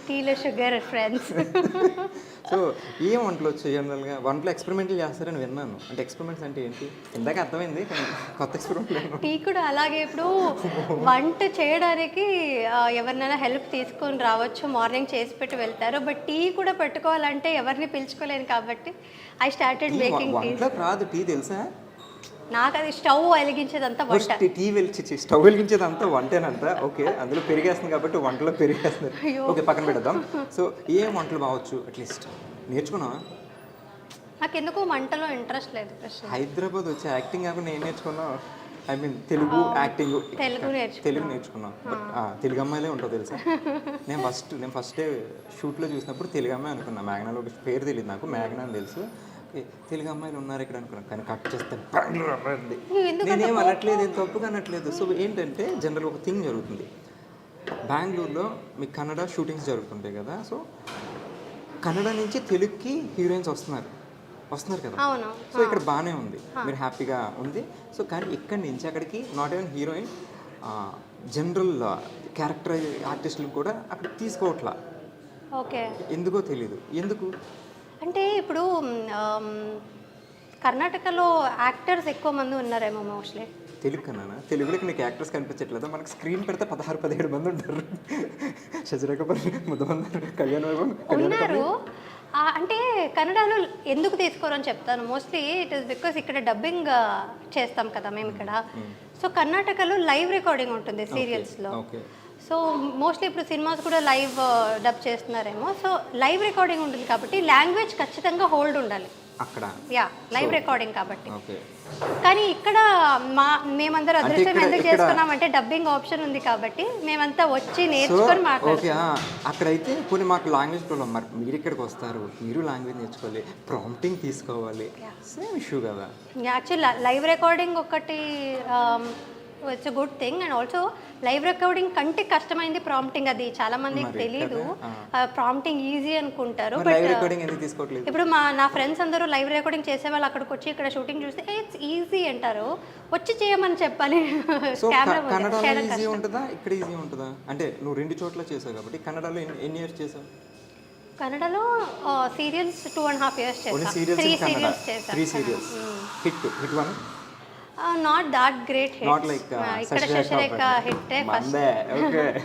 టీలో షుగర్ ఫ్రెండ్స్. సో ఏం వంటలు వచ్చు జనరల్గా? వంటలో ఎక్స్పెరిమెంట్లు చేస్తారని విన్నాను. అంటే ఎక్స్పెరిమెంట్స్ అంటే ఏంటి ఇందాక అర్థమైంది, కానీ కొత్త ఎక్స్పెరిమెంట్. టీ కూడా అలాగే. ఇప్పుడు వంట చేయడానికి ఎవరినైనా హెల్ప్ తీసుకొని రావచ్చు, మార్నింగ్ చేసి పెట్టి వెళ్తారు. బట్ టీ కూడా పెట్టుకోవాలంటే ఎవరిని పిలుచుకోలేను కాబట్టి ఐ స్టార్టెడ్ మేకింగ్ టీ. వంటలో రాదు టీ, తెలుసా? నాకు అది స్టవ్ వెలిగించేదంతా వంట. టీ స్టవ్ వెలిగించేదంతా వంటేనంట. ఓకే, అందులో పెరిగేస్తుంది కాబట్టి వంటలో పెరిగేస్తుంది. ఓకే, పక్కన పెడదాం. సో ఏం వంటలు బావచ్చు అట్లీస్ట్ నేర్చుకున్నావా? నాకు ఎందుకు వంటలో ఇంట్రెస్ట్ లేదు. హైదరాబాద్ వచ్చి యాక్టింగ్ కాకుండా ఏం నేర్చుకున్నావు? I mean Telugu acting. Telugu నేర్చుకున్నాను. బట్ తెలుగు అమ్మాయిలే ఉంటావు తెలుసా. నేను ఫస్ట్ షూట్లో చూసినప్పుడు తెలుగు అమ్మాయి అనుకున్నా. మేఘనాలో పేరు తెలియదు నాకు, మేఘనా అని తెలుసు. తెలుగు అమ్మాయిలు ఉన్నారు ఇక్కడ అనుకున్నాను, కానీ కట్ చేస్తే బెంగళూరు అమ్మాయి ఉంది. నేనేం అనట్లేదు, ఏం తప్పుగా అనట్లేదు. సో ఏంటంటే జనరల్ ఒక థింగ్ జరుగుతుంది బెంగళూరులో. మీకు కన్నడ షూటింగ్స్ జరుగుతుంటాయి కదా. సో కన్నడ నుంచి తెలుగుకి హీరోయిన్స్ వస్తున్నారు కదా. సో ఇక్కడ బాగానే ఉంది, మీరు హ్యాపీగా ఉంది. సో కానీ ఇక్కడి నుంచి అక్కడికి not even heroine, general character ఆర్టిస్టులు కూడా అక్కడ తీసుకోవట్లా. ఓకే, ఎందుకో తెలీదు. ఎందుకు అంటే ఇప్పుడు కర్ణాటకలో యాక్టర్స్ ఎక్కువ మంది ఉన్నారేమో మోస్ట్లీ. తెలుగు కన్నా తెలుగులోకి నీకు యాక్టర్స్ కనిపించట్లేదు. మనకి స్క్రీన్ పెడితే 16-17 మంది ఉంటారు. శశిరేఖపల్లి, ముద్దమందరు, కళ్యాణ్ వైభవ్, ఉన్నారు. అంటే కన్నడలో ఎందుకు తీసుకోరు అని చెప్తాను. మోస్ట్లీ ఇట్ ఈస్ బికాస్ ఇక్కడ డబ్బింగ్ చేస్తాం కదా మేము ఇక్కడ. సో కర్ణాటకలో లైవ్ రికార్డింగ్ ఉంటుంది సీరియల్స్లో. సో మోస్ట్లీ ఇప్పుడు సినిమాస్ కూడా లైవ్ డబ్ చేస్తున్నారేమో. సో లైవ్ రికార్డింగ్ ఉంటుంది కాబట్టి లాంగ్వేజ్ ఖచ్చితంగా హోల్డ్ ఉండాలి అక్కడ. యా, లైవ్ రికార్డింగ్ కాబట్టి. కానీ ఇక్కడ మేమందరూ అదృష్టం ఎందుకు చేసుకున్నామంటే డబ్బింగ్ ఆప్షన్ ఉంది కాబట్టి మేమంతా వచ్చి నేర్చుకొని మాట్లాడుతాం. అక్కడైతే కొన్ని మాకు లాంగ్వేజ్ ప్రాబ్లం. మరి మీరు ఇక్కడికి వస్తారు, మీరు లాంగ్వేజ్ నేర్చుకోవాలి, ప్రాంప్టింగ్ తీసుకోవాలి, సేమ్ ఇష్యూ కదా. యాక్చువల్లీ లైవ్ రికార్డింగ్ ఒకటి it's a good thing. And also live recording కంటే కష్టమైంది ప్రాంప్టింగ్. అది చాలా మందికి తెలీదు. ప్రాంప్టింగ్ ఈజీ అనుకుంటారు. ఇప్పుడు నా ఫ్రెండ్స్ అందరూ లైవ్ రికార్డింగ్ చేసే వాళ్ళు అక్కడికి వచ్చి ఇక్కడ షూటింగ్ చూస్తే ఇట్స్ ఈజీ అంటారు. వచ్చి చేయమని చెప్పాలి. ఈజీ ఉంటుందా ఇక్కడ ఈజీ ఉంటుందా? అంటే నువ్వు 2 చోట్ల చేసావు కాబట్టి కన్నడలో ఎన్ని ఇయర్స్ చేసావు? కన్నడలో సీరియల్స్ 2.5 years చేసాను. 3 serials. Hit 1. Not that great hit. Not like ఇక్కడ శశిరేఖ హిట్ ఫస్ట్.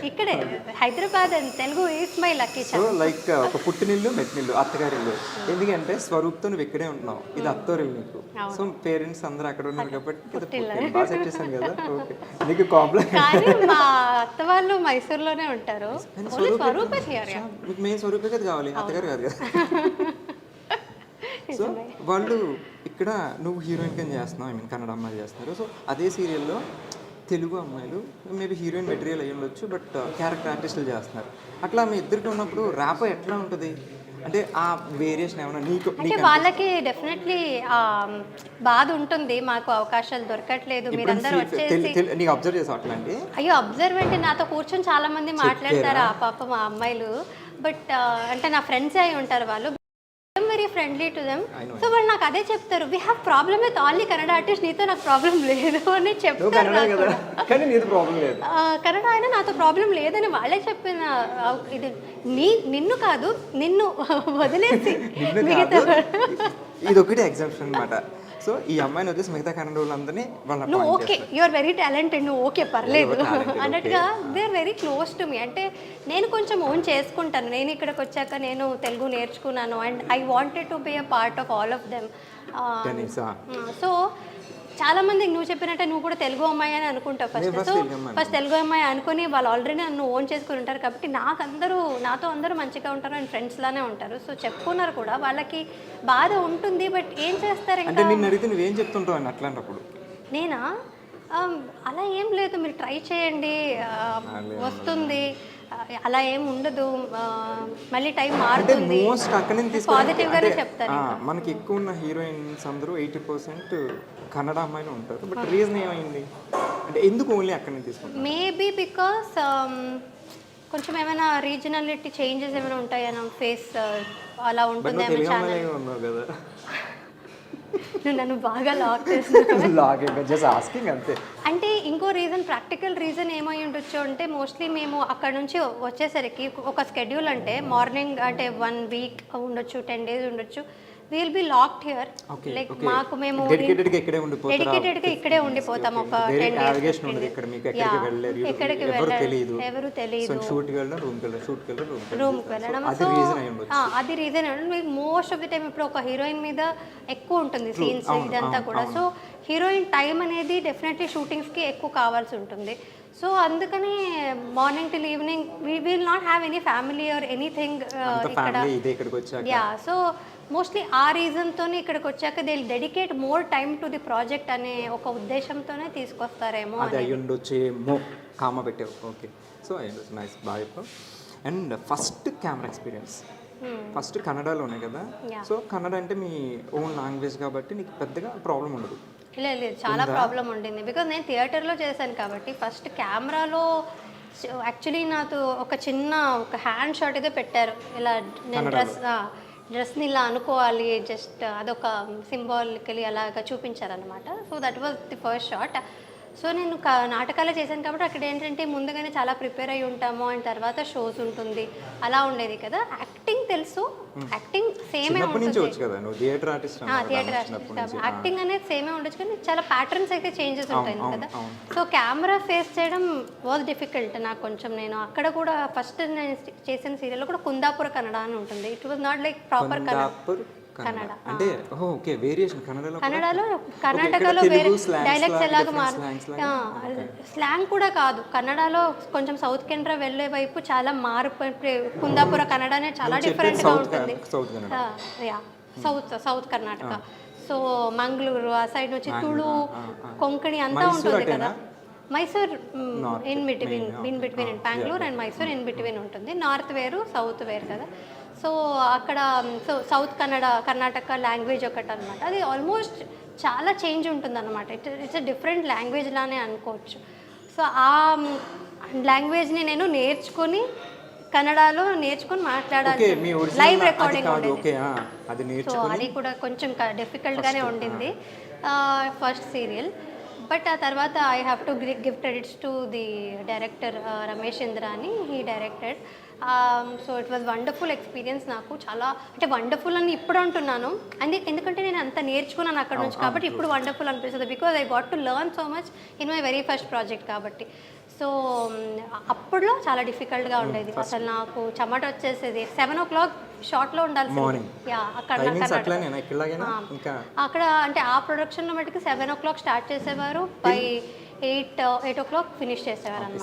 ఇక్కడే Hyderabad and Telugu is my lucky chance. So like ఒక పుట్టినిల్లు మెట్టినిల్లు అత్తగారిల్లు. ఎందుకంటే స్వరూప్తో నువ్వు ఇక్కడే ఉంటున్నావు, ఇది అత్తోరిల్లు నీకు. సో పేరెంట్స్ అందరూ అక్కడ ఉన్నారు కాబట్టి బాగా సెట్ చేశాను కదా. ఓకే, నీకు కాంప్లెక్స్. కానీ మా అత్త వాళ్ళు మైసూర్లోనే ఉంటారు. స్వరూపే మీకు మెయిన్ స్వరూపే కదా కావాలి, అత్తగారు కాదు కదా. సో వాళ్ళు ఇక్కడ నువ్వు హీరోయిన్ కింద చేస్తున్నావు, ఐ మీన్ కన్నడ అమ్మాయిలు చేస్తున్నారు. సో అదే సీరియల్లో తెలుగు అమ్మాయిలు మేబీ హీరోయిన్ మెటీరియల్ అయ్యి ఉండొచ్చు, బట్ క్యారెక్టర్ ఆర్టిస్టులు చేస్తున్నారు. అట్లా మీ ఇద్దరికి ఉన్నప్పుడు ర్యాప్ ఎట్లా ఉంటుంది? అంటే ఆ వేరియేషన్ ఏమైనా నీకు? అంటే వాళ్ళకి డెఫినెట్లీ బాధ ఉంటుంది, మాకు అవకాశాలు దొరకట్లేదు, మీరందరూ వచ్చేసి. నీకు అబ్జర్వ్ చేసావు అట్లాంటి? అయ్యో, అబ్జర్వ్ అంటే నాతో కూర్చొని చాలా మంది మాట్లాడతారు ఆ పాప మా అమ్మాయిలు. బట్ అంటే నా ఫ్రెండ్స్ అయి ఉంటారు వాళ్ళు, very friendly to them. So వాళ్ళు నాకు అదే చెప్తారు, we have problem with only Kannada artist, నీతో నాకు ప్రాబ్లం లేదు అని చెప్తారు. కన్నడ అయినా నాతో ప్రాబ్లం లేదని వాళ్ళే చెప్పిన. ఇది నిన్ను కాదు, నిన్ను వదిలేసి ఇది ఒకటి ఎగ్జాంపుల్ అనమాట. సో ఈ అమ్మాయిని వచ్చేసి మిగతా కన్నడ వాళ్ళందరినీ నువ్వు okay, you are very talented, నువ్వు ఓకే పర్లేదు అన్నట్టుగా they are very close to me. అంటే నేను కొంచెం ఓన్ చేసుకుంటాను, నేను ఇక్కడికి వచ్చాక నేను తెలుగు నేర్చుకున్నాను and I wanted to be a part of all of them. So చాలా మంది నువ్వు చెప్పినట్టే నువ్వు కూడా తెలుగు అమ్మాయి అని అనుకుంటావు ఫస్ట్ తెలుగు అమ్మాయి అనుకుని వాళ్ళు ఆల్రెడీ నన్ను ఓన్ చేసుకుని ఉంటారు కాబట్టి నాతో అందరూ మంచిగా ఉంటారు అండ్ ఫ్రెండ్స్ లానే ఉంటారు. సో చెప్పుకున్నారు కూడా, వాళ్ళకి బాధ ఉంటుంది. బట్ ఏం చేస్తారు ఇంకా? నువ్వేం చెప్తుంటావు అని అట్లాంటప్పుడు? నేనా అలా ఏం లేదు, మీరు ట్రై చేయండి, వస్తుంది, అలా ఏం ఉండదు, మళ్ళీ టైం మారుతుంది, పాజిటివ్ గానే చెప్తారు. మనకి ఎక్కువ ఉన్న హీరోయిన్స్ అందరూ 80% కన్నడ అమ్మాయిలు ఉంటారు. బట్ రీజన్ ఏమైంది అంటే ఎందుకు ఓన్లీ అక్కడ నుంచి తీసుకుంటారు? మేబీ బికాస్ కొంచెం ఏమైనా రీజనాలిటీ చేంజెస్ ఏమైనా ఉంటాయన్నా, ఫేస్ అలా ఉంటుంది. నువ్వు నన్ను బాగా లాక్ చేస్తున్నావు. అంటే ఇంకో రీజన్, ప్రాక్టికల్ రీజన్ ఏమై ఉండొచ్చు అంటే మోస్ట్లీ మేము అక్కడ నుంచి వచ్చేసరికి ఒక స్కెడ్యూల్ అంటే మార్నింగ్ అంటే 1 week ఉండొచ్చు, 10 days ఉండొచ్చు. Will be locked here. Like మాకు మేము డెడికేటెడ్గా ఇక్కడే ఉండిపోతాం ఒక 10 days. ఎక్కడికి వెళ్ళరు, ఎవరు తెలియదు, రూమ్కి వెళ్ళడం. సో అది reason. Most of the time ఇప్పుడు ఒక హీరోయిన్ మీద ఎక్కువ ఉంటుంది సీన్స్ ఇదంతా కూడా. సో హీరోయిన్ టైం అనేది డెఫినెట్లీ షూటింగ్స్కి ఎక్కువ కావాల్సి ఉంటుంది. సో అందుకని morning till evening we will not have any family or anything ఇక్కడ. యా, సో మోస్ట్లీ ఆ రీజన్తోనే ఇక్కడికి వచ్చాక they dedicate more time to the project అనే ఒక ఉద్దేశంతోనే తీసుకొస్తారేమో. అది అయ్యి ఉండొచ్చేమో, కామ పెట్టావు. ఓకే, సో అయ్యి నైస్, బాగా చెప్పావు. And first camera experience first కన్నడలోనే కదా. సో కన్నడ అంటే మీ ఓన్ లాంగ్వేజ్ కాబట్టి నీకు పెద్దగా ప్రాబ్లం ఉండదు. లేదు, చాలా ప్రాబ్లం ఉండింది. బికాజ్ నేను థియేటర్లో చేశాను కాబట్టి ఫస్ట్ కెమెరాలో యాక్చువల్లీ నాకు ఒక చిన్న హ్యాండ్ షాట్ అయితే పెట్టారు. ఇలా నేను డ్రెస్ని ఇలా అనుకోవాలి, జస్ట్ అదొక సింబాలికలీ అలాగా చూపించారనమాట. So that was the first shot. So నేను నాటకాలే చేశాను కాబట్టి అక్కడ ఏంటంటే ముందుగానే చాలా ప్రిపేర్ అయి ఉంటాము అండ్ తర్వాత షోస్ ఉంటుంది అలా ఉండేది కదా. యాక్టింగ్ తెలుసు, యాక్టింగ్ సేమే చిన్నప్పటి నుంచి ఉంటుంది. వచ్చు కదా నువ్వు థియేటర్ ఆర్టిస్ట్ థియేటర్ యాక్టింగ్ అనేది సేమే ఉండొచ్చు కానీ చాలా ప్యాటర్న్స్ అయితే చేంజెస్ ఉంటాయి కదా. సో కెమెరా ఫేస్ చేయడం వాజ్ డిఫికల్ట్ నాకు కొంచెం. నేను అక్కడ కూడా ఫస్ట్ నేను చేసిన సీరియల్లో కూడా కుందాపుర కన్నడ అని ఉంటుంది. It was not like proper Kannada. అంటే ఓకే వేరియేషన్ కన్నడలో కర్ణాటకలో వేరే డైలెక్ట్స్ ఎలాగ స్లాంగ్ కూడా కాదు. కన్నడలో కొంచెం సౌత్ కెనరా వెళ్ళే వైపు చాలా మార్పు. కుందాపుర కన్నడ అనేది చాలా డిఫరెంట్గా ఉంటుంది. సౌత్ కర్ణాటక. సో మంగళూరు ఆ సైడ్ నుంచి తుళు కొంకణి అంతా ఉంటుంది కదా. Mysore in between Bengaluru and Mysore in between ఉంటుంది. నార్త్ వేరు సౌత్ వేరు కదా. సో అక్కడ సౌత్ కర్ణాటక లాంగ్వేజ్ ఒకటి అనమాట. అది ఆల్మోస్ట్ చాలా చేంజ్ ఉంటుంది అనమాట. ఇట్స్ అ డిఫరెంట్ లాంగ్వేజ్ లానే అనుకోవచ్చు. సో ఆ లాంగ్వేజ్ని నేను నేర్చుకొని కన్నడలో నేర్చుకొని మాట్లాడాలి. లైవ్ రికార్డింగ్ ఉండేది. సో అది కూడా కొంచెం డిఫికల్ట్గానే ఉండింది ఫస్ట్ సీరియల్. బట్ ఆ తర్వాత I have to give credits to the director Ramesh Indra అని. He directed. So it was wonderful experience. నాకు చాలా అంటే వండర్ఫుల్ అని ఇప్పుడు అంటున్నాను ఎందుకంటే నేను అంత నేర్చుకున్నాను అక్కడ నుంచి కాబట్టి ఇప్పుడు వండర్ఫుల్ అనిపిస్తుంది. Because I got to learn so much in my very first project కాబట్టి. సో అప్పుడులో చాలా డిఫికల్ట్గా ఉండేది. అసలు నాకు చెమట వచ్చేసేది. 7 o'clock షార్ట్లో ఉండాల్సింది. అక్కడ అంటే ఆ ప్రొడక్షన్లో మటుకు 7 o'clock స్టార్ట్ చేసేవారు. బై 8 o'clock ఫినిష్ చేసేవారు అనమాట.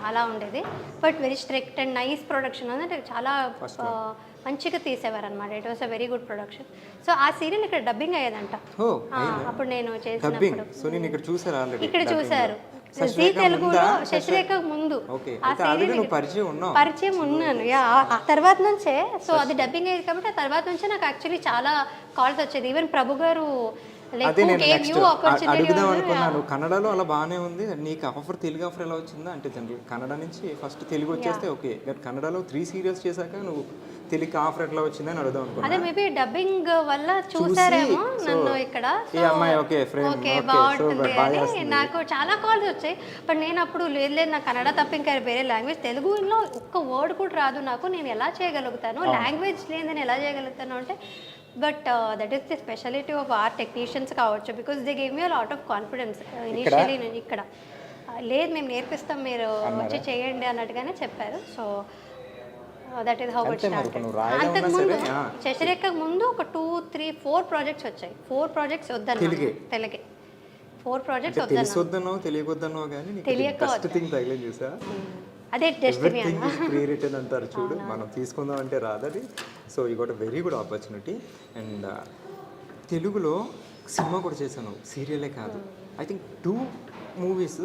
అలా ఉండేది. But very strict and nice production అంటే చాలా మంచిగా తీసేవారు అనమాట. It was a very good production. So ఆ సీరియల్ ఇక్కడ డబ్బింగ్ అయ్యేదంట అప్పుడు నేను చేసినప్పుడు. ఇక్కడ చూసారు జీ తెలుగులో శశిరేఖ ముందు పరిచయం ఉన్నాను. ఆ తర్వాత నుంచే. సో అది డబ్బింగ్ అయ్యేది కాబట్టి ఆ తర్వాత నుంచే నాకు యాక్చువల్లీ చాలా కాల్స్ వచ్చేది. ఈవెన్ ప్రభు గారు అడుగుదాం అనుకున్నాను. కన్నడలో అలా బాగానే ఉంది, నీకు ఆఫర్ తెలుగు ఆఫర్ ఎలా వచ్చిందా అంటే జనరల్ కన్నడ నుంచి ఫస్ట్ తెలుగు వచ్చేస్తే ఓకే, కన్నడలో 3 series చేశాక నువ్వు తెలుగు ఆఫర్ ఎట్లా వచ్చిందని అడుగుదాం అనుకున్నా. అదే మేబీ డబ్బింగ్ వల్ల చూసారేమో నన్ను ఇక్కడ. ఓకే బాగుంటుంది అని నాకు చాలా కాల్స్ వచ్చాయి. బట్ నేను అప్పుడు లేదు నాకు కన్నడ తప్ప ఇంకా వేరే లాంగ్వేజ్ తెలుగులో ఒక్క వర్డ్ కూడా రాదు నాకు, నేను ఎలా చేయగలుగుతాను, లాంగ్వేజ్ లేదు నేను ఎలా చేయగలుగుతాను అంటే. But that is the speciality of our technicians కావచ్చు. Because they gave me lot of confidence initially. నేను ఇక్కడ లేదు మేము నేర్పిస్తాం మీరు వచ్చి చేయండి అన్నట్టుగానే చెప్పారు. So that is how it started. అంతకుముందు శశిరేఖ ముందు ఒక 2, 3, 4 ప్రాజెక్ట్స్ వచ్చాయి. 4 ప్రాజెక్ట్స్ వద్దన్నా తెలుగే 4 ప్రాజెక్ట్స్ వద్దన్నా తెలియకొద్దన్నా కానీ తెలియక అదే డెస్టినీ క్రియేటెడ్ అంటారు చూడు, మనం తీసుకుందాం అంటే రాదది. So you got a very good opportunity. And తెలుగులో సినిమా కూడా చేశాను, సీరియలే కాదు. I think 2 movies.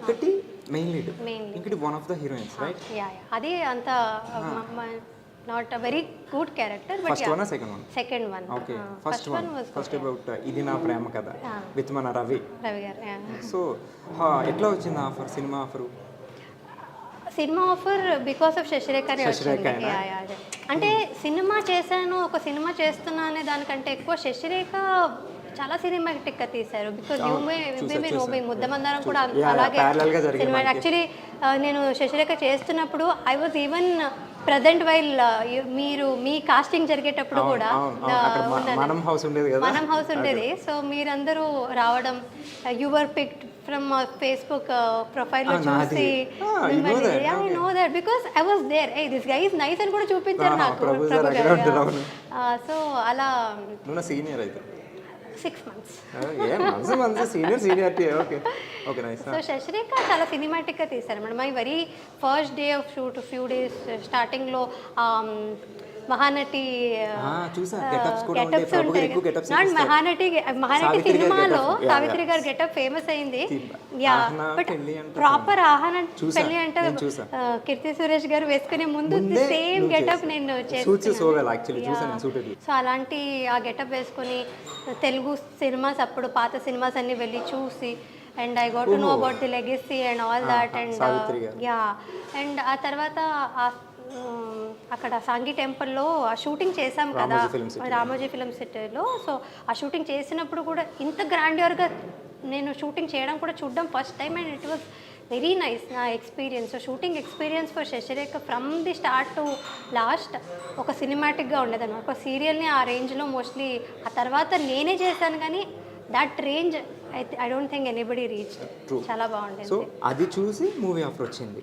ఒకటి మెయిన్ లీడ్, ఇంకటి one of the heroines right. అది అంత not a very good character. But first one second one okay. First about ఇది నా ప్రేమ కథ విత్ మన రవి గారు. సో ఎట్లా వచ్చింది offer, cinema offer? Cinema offer because of శశిరేఖనే వచ్చింది. అంటే సినిమా చేశాను, ఒక సినిమా చేస్తున్నా అనే దానికంటే ఎక్కువ శశిరేఖ చాలా సినిమాటిక్గా తీశారు. బికాజ్ ముద్దమందారం కూడా అలాగే సినిమా. యాక్చువల్లీ నేను శశిరేఖ చేస్తున్నప్పుడు I was even present while మీరు మీ కాస్టింగ్ జరిగేటప్పుడు కూడా మనం హౌస్ ఉండేది. సో మీరందరూ రావడం, your picked from Facebook profile లో చూసి I know that because I was there. A this guy is nice అని కూడా చూపించారు నాకు ప్రభు గారు. సో అలా సీనియర్ అయితే 6 months. సో శశిరేఖ చాలా సినిమాటిక్గా తీశారు madam. My very first day of shoot few days స్టార్టింగ్లో మహానటి గెటప్స్ ఉంటాయి. నాట్ మహానటి సినిమాలో సావిత్రి గారు గెటప్ ఫేమస్ అయింది. యా బట్ ప్రాపర్ ఆహన పెళ్లి అంటే కీర్తి సురేష్ గారు వేసుకునే ముందు సేమ్ గెటప్ నేను చేస్తాను. సో అలాంటి ఆ గెటప్ వేసుకొని తెలుగు సినిమాస్ అప్పుడు పాత సినిమాస్ అన్ని వెళ్ళి చూసి and I got to know about the legacy and all that. And yeah and ఆ తర్వాత అక్కడ సాంగి టెంపుల్లో ఆ షూటింగ్ చేసాం కదా Ramoji film city. Ramoji film సిటీలో. సో ఆ షూటింగ్ చేసినప్పుడు కూడా ఇంత గ్రాండ్యూర్గా నేను షూటింగ్ చేయడం కూడా చూడడం first time, and it was very nice నా experience. Shooting experience for Shashirekha from the start to last ఒక సినిమాటిక్గా ఉండేదన్నమాట. ఒక సీరియల్ని ఆ రేంజ్లో మోస్ట్లీ ఆ తర్వాత నేనే చేశాను, కానీ that range I don't think anybody reach. చాలా బాగుండేది. సో అది చూసి మూవీ ఆఫర్ వచ్చింది.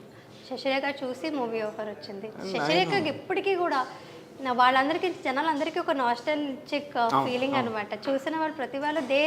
శశిరేఖ చూసి మూవీ ఆఫర్ వచ్చింది. శశిరేఖకి ఎప్పటికీ కూడా వాళ్ళందరికీ జనాలందరికీ ఒక నాస్టాల్జిక్ ఫీలింగ్ అనమాట. చూసిన వాళ్ళు ప్రతి వాళ్ళు they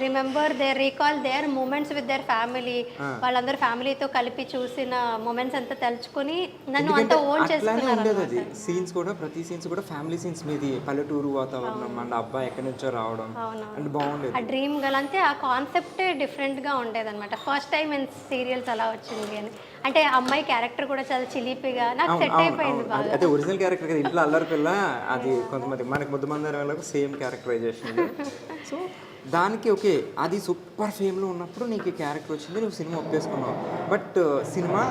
remember they recall their moments with their family. వాళ్ళందరూ ఫ్యామిలీతో కలిపి చూసిన మూమెంట్స్ అంతా తలుచుకొని నన్ను అంతా ఓన్ చేసుకున్నారు. అది సీన్స్ కూడా ప్రతి సీన్స్ కూడా ఫ్యామిలీ సీన్స్ మీది, పల్లెటూరు వాతావరణం, మన అబ్బాయి ఎక్కడి నుంచో రావడం అంటే బాగుండేది. ఆ డ్రీమ్ గల్ అంతే, ఆ కాన్సెప్టే డిఫరెంట్గా ఉండేదన్నమాట. ఫస్ట్ టైం ఇన్ సీరియల్స్ అలా వచ్చింది అని. అంటే అమ్మాయి క్యారెక్టర్ కూడా చాలా చిలిపిగా నాకు సెట్ అయిపోయింది బాగా. అదే ఒరిజినల్ క్యారెక్టర్ కదా, ఇంట్లో అల్లరి పిల్ల అది. కొంతమంది మనకి ముద్దమంది వాళ్ళకు సేమ్ క్యారెక్టరైజేషన్. సో దానికి ఓకే, అది సూపర్ ఫేమ్లో ఉన్నప్పుడు నీకు ఈ క్యారెక్టర్ వచ్చింది, నువ్వు సినిమా ఒప్పేసుకున్నావు. బట్ సినిమా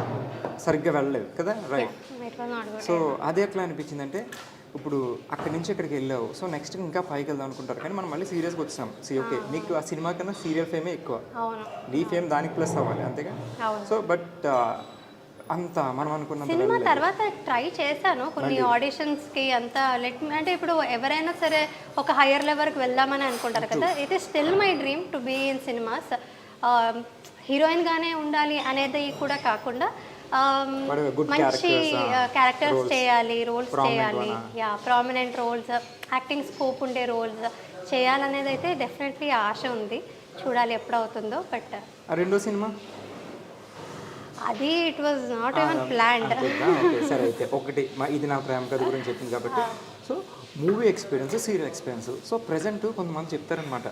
సరిగ్గా వెళ్ళలేదు కదా, రైట్? సో అదే ఎట్లా అనిపించింది అంటే, ఇప్పుడు అక్కడి నుంచి ఇక్కడికి వెళ్ళావు, సో నెక్స్ట్ ఇంకా పైకి వెళ్దాం అనుకుంటారు, కానీ మనం మళ్ళీ సీరియస్గా వచ్చాం. ఓకే, నీకు ఆ సినిమా కన్నా సీరియల్ ఫేమే ఎక్కువ, నీ ఫేమ్ దానికి ప్లస్ అవ్వాలి అంతేగా. సో బట్ అంత మనం అనుకున్న సినిమా తర్వాత ట్రై చేశాను కొన్ని ఆడిషన్స్కి అంతా. అంటే ఇప్పుడు ఎవరైనా సరే ఒక హయ్యర్ లెవెల్కి వెళ్దామని అనుకుంటారు కదా, it is still my dream to be in cinemas. హీరోయిన్గానే ఉండాలి అనేది కూడా కాకుండా మంచి క్యారెక్టర్స్ చేయాలి, రోల్స్ చేయాలి, ప్రామినెంట్ రోల్స్, యాక్టింగ్ స్కోప్ ఉండే రోల్స్ చేయాలనేది అయితే డెఫినెట్లీ ఆశ ఉంది. చూడాలి ఎప్పుడవుతుందో. బట్ రెండో సినిమా అది it was not even planned. సరే అయితే ఒకటి, ఇది నా ప్రేమ కథ గురించి చెప్పింది కాబట్టి, so movie experience, serial experience. So present కొంతమంది చెప్తారనమాట,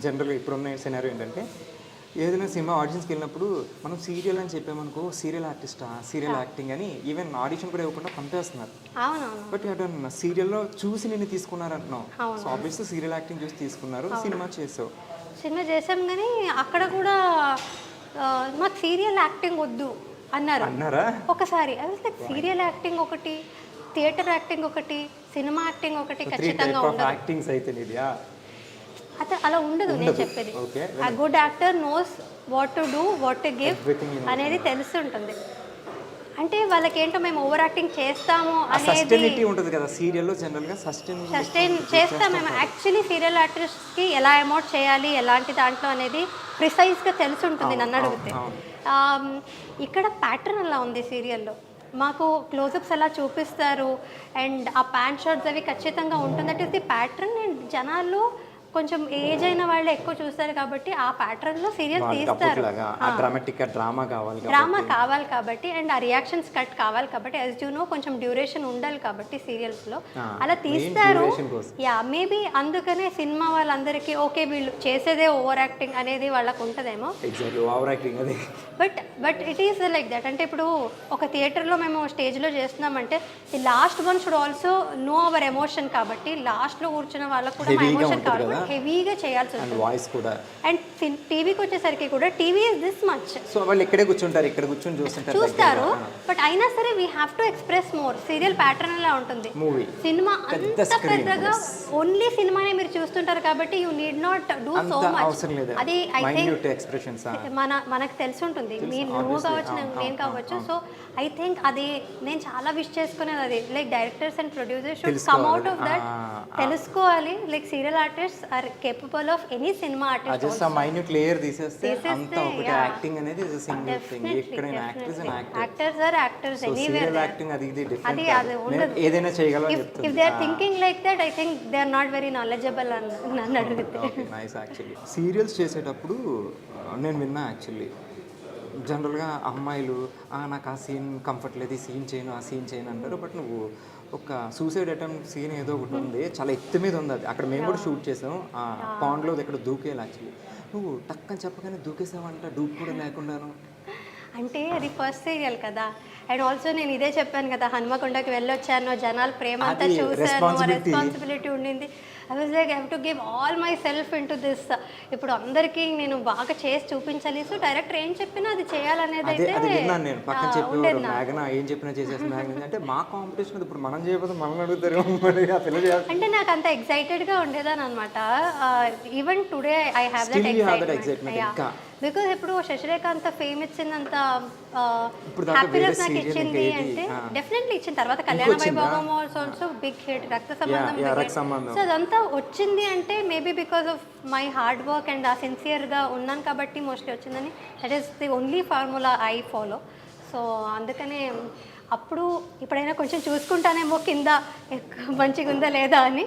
జనరల్గా ఇప్పుడున్న సినారియో ఏంటంటే, ఏదైనా సినిమా ఆడిషన్స్కి వెళ్ళినప్పుడు మనం సీరియల్ అని చెప్పామనుకో, సీరియల్ ఆర్టిస్టా, సీరియల్ యాక్టింగ్ అని ఈవెన్ ఆడిషన్ కూడా ఇవ్వకుండా పంపేస్తున్నారు. బట్ అటు సీరియల్లో చూసి నేను తీసుకున్నారు అంటున్నావు. సో ఆబ్వియస్లీ సీరియల్ యాక్టింగ్ చూసి తీసుకున్నారు, సినిమా చేసావు. సినిమా చేసాం, కానీ అక్కడ కూడా మాకు సీరియల్ యాక్టింగ్ వద్దు అన్నారా ఒకసారి. అది సీరియల్ యాక్టింగ్ ఒకటి, థియేటర్ యాక్టింగ్ ఒకటి, సినిమా యాక్టింగ్ ఒకటి ఖచ్చితంగా ఉండదు. అదే అలా ఉండదు. నేను చెప్పేది, ఆ good actor knows what to do, what to give అనేది తెలుస్తుంటుంది. అంటే వాళ్ళకి ఏంటో మేము ఓవర్ యాక్టింగ్ చేస్తాము అనేది ఉంటుంది కదా సీరియల్లో. జనరల్గా సస్టైన్ చేస్తాం మేము. యాక్చువల్లీ సీరియల్ ఆర్టిస్ట్కి ఎలా అమౌంట్ చేయాలి, ఎలాంటి దాంట్లో అనేది ప్రిసైజ్గా తెలిసి ఉంటుంది నన్ను అడిగితే. ఇక్కడ ప్యాటర్న్ అలా ఉంది సీరియల్లో. మాకు క్లోజప్స్ ఎలా చూపిస్తారు, అండ్ ఆ ప్యాంట్ షర్ట్స్ అవి ఖచ్చితంగా ఉంటుంది. That is the pattern. And జనాలు కొంచెం ఏజ్ అయిన వాళ్ళు ఎక్కువ చూస్తారు కాబట్టి ఆ ప్యాటర్న్లో సీరియల్ తీస్తారు. డ్రామా కావాలి కాబట్టి, అండ్ ఆ రియాక్షన్స్ కట్ కావాలి కాబట్టి, యాజ్ యూ నో కొంచెం డ్యూరేషన్ ఉండాలి కాబట్టి సీరియల్స్లో అలా తీస్తారు. మేబీ అందుకనే సినిమా వాళ్ళందరికీ ఓకే వీళ్ళు చేసేదే ఓవర్ యాక్టింగ్ అనేది వాళ్ళకు ఉంటుందేమో. But it is like that. అంటే ఇప్పుడు ఒక థియేటర్లో మేము స్టేజ్లో చేస్తున్నామంటే the last one should also know our emotion. కాబట్టి లాస్ట్లో కూర్చున్న వాళ్ళకు కూడా మా ఎమోషన్ కాబట్టి హెవీగా చేయాల్సి ఉంటుంది. వాయిస్ కూడా. అండ్ టీవీకి వచ్చేసరికి కూడా TV is this much. So వాళ్ళు ఇక్కడే కూర్చుంటారు, ఇక్కడ కూర్చొని చూస్తారు. బట్ అయినా సరే we have to express more. Serial pattern అలా ఉంటుంది. సినిమా అంత పెద్దగా ఓన్లీ సినిమానే మీరు చూస్తుంటారు కాబట్టి you need not do so much. అది ఐ థింక్ మనకు తెలిసి ఉంటుంది. నువ్వు కావచ్చు, నేను కావచ్చు. సో ఐ థింక్ అది నేను చాలా విష్ చేసుకునేది అది. Like directors and producers should come out of that. తెలుసుకోవాలి, like serial artist are capable of any cinema artist. Just ఆ మైన్యూట్ లేయర్ తీసేస్తే అంతా ఒకటి. యాక్టింగ్ అనేది ఇస్ ఎ సింగిల్ థింగ్. ఎక్కడైనా actors and actors are actors anywhere. Serial acting అది different. అది ఏదైనా చేయగలరు చెప్తారు. If they are thinking like that I think they are not very knowledgeable అని నన్ను అడిగితే. నైస్. యాక్చువల్లీ సీరియల్స్ చేసేటప్పుడు నేను విన్నా, యాక్చువల్లీ జనరల్గా అమ్మాయిలు నాకు ఆ సీన్ కంఫర్ట్ లేదు, ఈ సీన్ చేయను, ఆ సీన్ చేయను అంటారు. బట్ నువ్వు ఒక సూసైడ్ అటెంప్ట్ సీన్ ఏదో ఒకటి ఉంది, చాలా ఎత్తు మీద ఉంది. అది అక్కడ మేము కూడా షూట్ చేసాం. ఆ పాండ్లో ఇక్కడ దూకేయాలి. యాక్చువల్లీ నువ్వు టక్కని చెప్పగానే దూకేసావంట, డూప్ కూడా లేకుండాను. అంటే అది ఫస్ట్ సీరియల్ కదా. అండ్ ఆల్సో నేను ఇదే చెప్పాను కదా, హనుమకొండకి వెళ్ళొచ్చాను, జనాలు ప్రేమ అంతా చూశాను, రెస్పాన్సిబిలిటీ ఉండింది. I was like I have to give all my self in to this. ఇప్పుడు అందరికీ నేను బాగా చేసి చూపించాలి. సో డైరెక్టర్ ఏం చెప్పినా అది చేయాలనేది అదే అయితే అది విన్నాను నేను. పక్కన చెప్పేవారు ఉండేది నాకు. మేఘన ఏం చెప్పినా చేసేస్తుంది మేఘన అంటే మా కాంపిటీషన్ ఇప్పుడు మనం చేయకపోతే మనల్ని అడుగుతారు మరి ఆ పిల్ల చేయాలి. అంటే నాకు అంత ఎక్సైటెడ్గా ఉండేదాని అనమాట. Even today I have that Still you have that excitement excitement. ఇంకా. బికాజ్ ఇప్పుడు శశిరేఖ అంత ఫేమ్ ఇచ్చిందంత ఇప్పుడు దాకా హ్యాపీనెస్ వేరే నాకు serial ఇచ్చింది ఇంకా అంటే ఏది? డెఫినెట్లీ ఇచ్చిన తర్వాత కళ్యాణ ఇంకొచ్చిందా? Vaibhogam was also big hit, రక్త సంబంధం yeah, big రక్త hit. సంబంధం. సో అదంతా వచ్చింది అంటే maybe because of my hard work and ఆ సిన్సియర్గా ఉన్నాను కాబట్టి మోస్ట్లీ వచ్చిందని. That is the only formula I follow. So అందుకనే అప్పుడు ఇప్పుడైనా కొంచెం చూసుకుంటానేమో కింద మంచిగా ఉందా లేదా అని.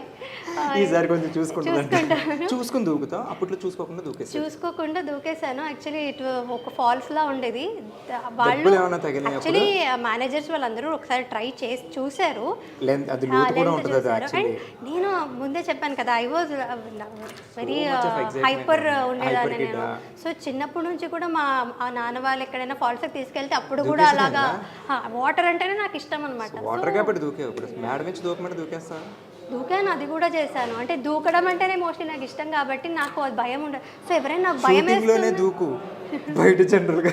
ఈసారి కొంచెం చూసుకుంటాను. చూసుకుని దూకుతాం, అప్పట్లో చూసుకోకుండా దూకేసి చూసుకోకుండా దూకేశాను. యాక్చువల్లీ ఇటు ఒక ఫాల్స్ లా ఉండేది. దెబ్బలు ఏమైనా తగిలినాయా యాక్చువల్లీ మేనేజర్స్ వాళ్ళందరూ ఒకసారి ట్రై చేసి చూశారు. అది లోతు కూడా ఉంటుంది అది అండ్ యాక్చువల్లీ. నేను ముందే చెప్పాను కదా, I was very much of excitement. Hyper ఉండేదాన్ని Hyper kid, నేను. సో చిన్నప్పటి నుంచి కూడా మా నాన్న వాళ్ళు ఎక్కడైనా ఫాల్స్కి తీసుకెళ్తే అప్పుడు కూడా అలాగా వాటర్ అంటేనే నాకు ఇష్టం అనమాట. వాటర్ కాబట్టి దూకే ఇప్పుడు మేడం నుంచి దూకమంటే దూకేస్తా. దూకాను, అది కూడా చేశాను. అంటే దూకడం అంటేనే మోస్ట్లీ నాకు ఇష్టం కాబట్టి నాకు అది భయం ఉండదు. సో ఎవరైనా నాకు భయం షూటింగ్లోనే దూకు, బయట జనరల్గా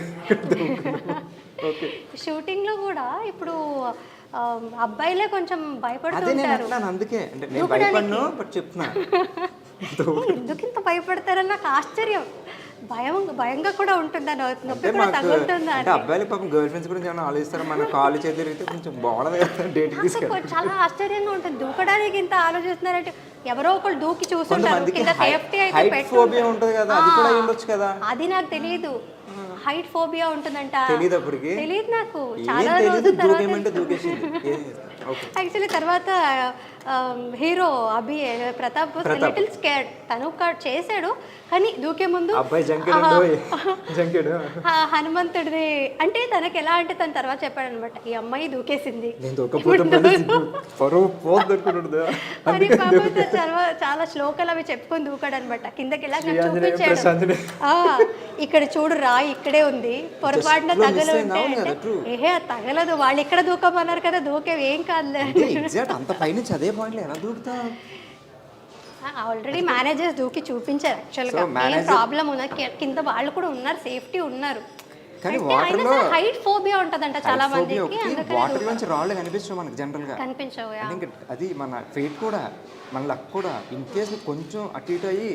ఓకే. షూటింగ్లో కూడా ఇప్పుడు అబ్బాయిలే కొంచెం భయపడుతూ అదే నేను ఉంటారు. అంటున్నాను, అందుకే అంటే నేను భయపడను బట్ చెప్తున్నా. ఎందుకు ఇంత భయపడతారని నాకు ఆశ్చర్యం. భయంగా కూడా ఉంటుందా, నొప్పి అంటే కూడా మాకు తగులుతుందా అంటే అబ్బాయిలు పాపం గర్ల్ ఫ్రెండ్స్ గురించి ఏమైనా ఆలోచిస్తారు, మన కాలు చేతి తిరిగితే కొంచెం బాగుండదు కదా డేట్కి తీసుకెళ్ళి. నాకు చాలా ఆశ్చర్యంగా ఉంటుంది. దూకడానికి ఇంత ఆలోచిస్తున్నారంటే ఎవరో ఒకళ్ళు దూకి చూస్తుంటారు. కొంతమందికి కింద సేఫ్టీ అయితే హైట్ ఫోబియా ఉంటుంది కదా, అది కూడా ఉండొచ్చు కదా. అది నాకు తెలియదు. హైట్ ఫోబియా ఉంటుందంట. తెలియదు అప్పటికి. తెలియదు నాకు. ఏం చాలా తెలియదు, రోజుల తర్వాత దూకేమంటే దూకేసింది. యాక్చువల్లీ తర్వాత హీరో ప్రతాప్ లిటిల్ స్కేర్డ్. తను చేశాడు కానీ దూకే ముందు అబ్బాయి జంకెడు హనుమంతుడిది అంటే తనకి ఎలా అంటే తన తర్వాత చెప్పాడు అనమాట, ఈ అమ్మాయి దూకేసింది నేను దూకపోతే పరువు పోతుందా అని. కాకపోతే చాలా శ్లోకాలు అవి చెప్పుకొని దూకాడు అనమాట. కిందకి వెళ్ళాక నాకు చూపించాడు, ఇక్కడ చూడు రాయి ఇక్కడే ఉంది, పొరపాటున తగలు ఉంటే ఏహే తగలదు, వాళ్ళు ఇక్కడ దూకమన్నారు కదా, దూకేవి ఏం కాదులే. అంత పైనుంచి అదే పాయింట్లో ఎలా దూకుతా. ఆల్రెడీ మేనేజర్స్ దూకి చూపించారు యాక్చువల్గా ఏం ప్రాబ్లం ఉన్నా. కింద వాళ్ళు కూడా ఉన్నారు, సేఫ్టీ ఉన్నారు. కానీ వాటర్లో హైట్ ఫోబియా ఉంటదంట చాలా మందికి. వాటర్ నుంచి రాళ్ళు కనిపించవు మనకు జనరల్ గా. కనిపించవు. అది మన ఫేట్ కూడా, మన లక్ కూడా. ఇన్ కేస్ కొంచెం అటు ఇటు అయ్యి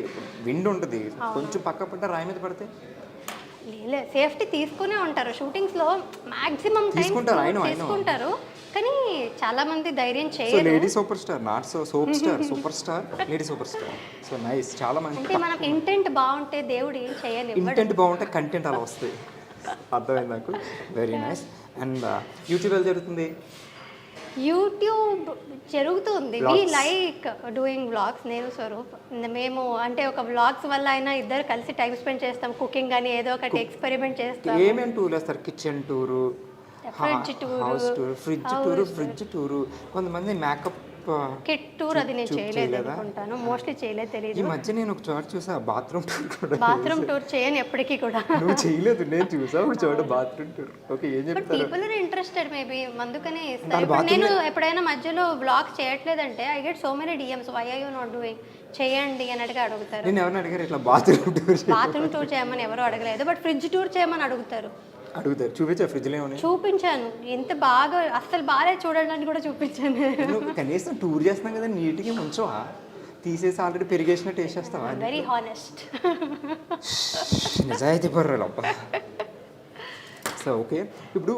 విండ్ ఉంటుంది, కొంచెం పక్క పడ్డ రాయి మీద పడితే సేఫ్టీ తీసుకునే ఉంటారు. షూటింగ్స్ లో మాక్సిమం తీసుకుంటారు కానీ చాలా మంది ధైర్యం చేయరు. Lady super star, not soap star, super star, lady super star. So nice, చాలా మంది. అంటే మనం ఇంటెంట్ బాగుంటే దేవుడు ఏం చేయలేవు. ఇంటెంట్ బాగుంటే కంటెంట్ అలా వస్తుంది. అర్థమైంది నాకు. Very nice. అండ్ యూట్యూబ్ ఎలా జరుగుతుంది? యూట్యూబ్ జరుగుతుంది. We like doing vlogs. నేను స్వరూప్ మేము అంటే ఒక వ్లాగ్స్ వల్ల అయినా ఇద్దరు కలిసి టైం స్పెండ్ చేస్తాం. కుకింగ్ అని ఏదో ఒకటి ఎక్స్పెరిమెంట్ చేస్తాం. ఏమేమి టూర్ వేస్తారు? Kitchen tour, fridge tour, house tour, fridge tour, కొంతమంది మేకప్ కిట్ టూర్. అది నేను చేయలేదు అనుకుంటాను, మోస్ట్లీ చేయలేదు, తెలియదు. ఈ మధ్య నేను ఒక చోట చూసా బాత్రూమ్ టూర్ కూడా. బాత్రూమ్ టూర్ చేయను ఎప్పటికీ కూడా. నువ్వు చేయలేదు, నేను చూసా ఒక చోట బాత్రూమ్ టూర్. ఓకే, ఏం చెప్తారు? పీపుల్ ఆర్ ఇంట్రెస్టెడ్ మేబీ, అందుకనే ఇస్తారు. ఇప్పుడు నేను ఎప్పుడైనా మధ్యలో బ్లాగ్ చేయట్లేదంటే I get so many DMs, why are you not doing, చేయండి అని అడుగుతారు. నేను ఎవరిని అడిగారు ఇట్లా బాత్రూమ్ టూర్ చేయమని ఎవరు అడగలేదు, బట్ ఫ్రిడ్జ్ టూర్ చేయమని అడుగుతారు. చూపించా ఫ్రిడ్జ్లో ఏమని? చూపించాను, ఎంత బాగా అస్సలు బాగా చూడడానికి కూడా చూపించాను. కనీసం టూర్ చేస్తున్నాం కదా, నీట్గా ఉంచవా? తీసేసి ఆల్రెడీ పెరిగేసినట్టు వేసేస్తావా? Very honest. నిజాయితీ పర్వాలేదు అబ్బా. సో ఓకే, ఇప్పుడు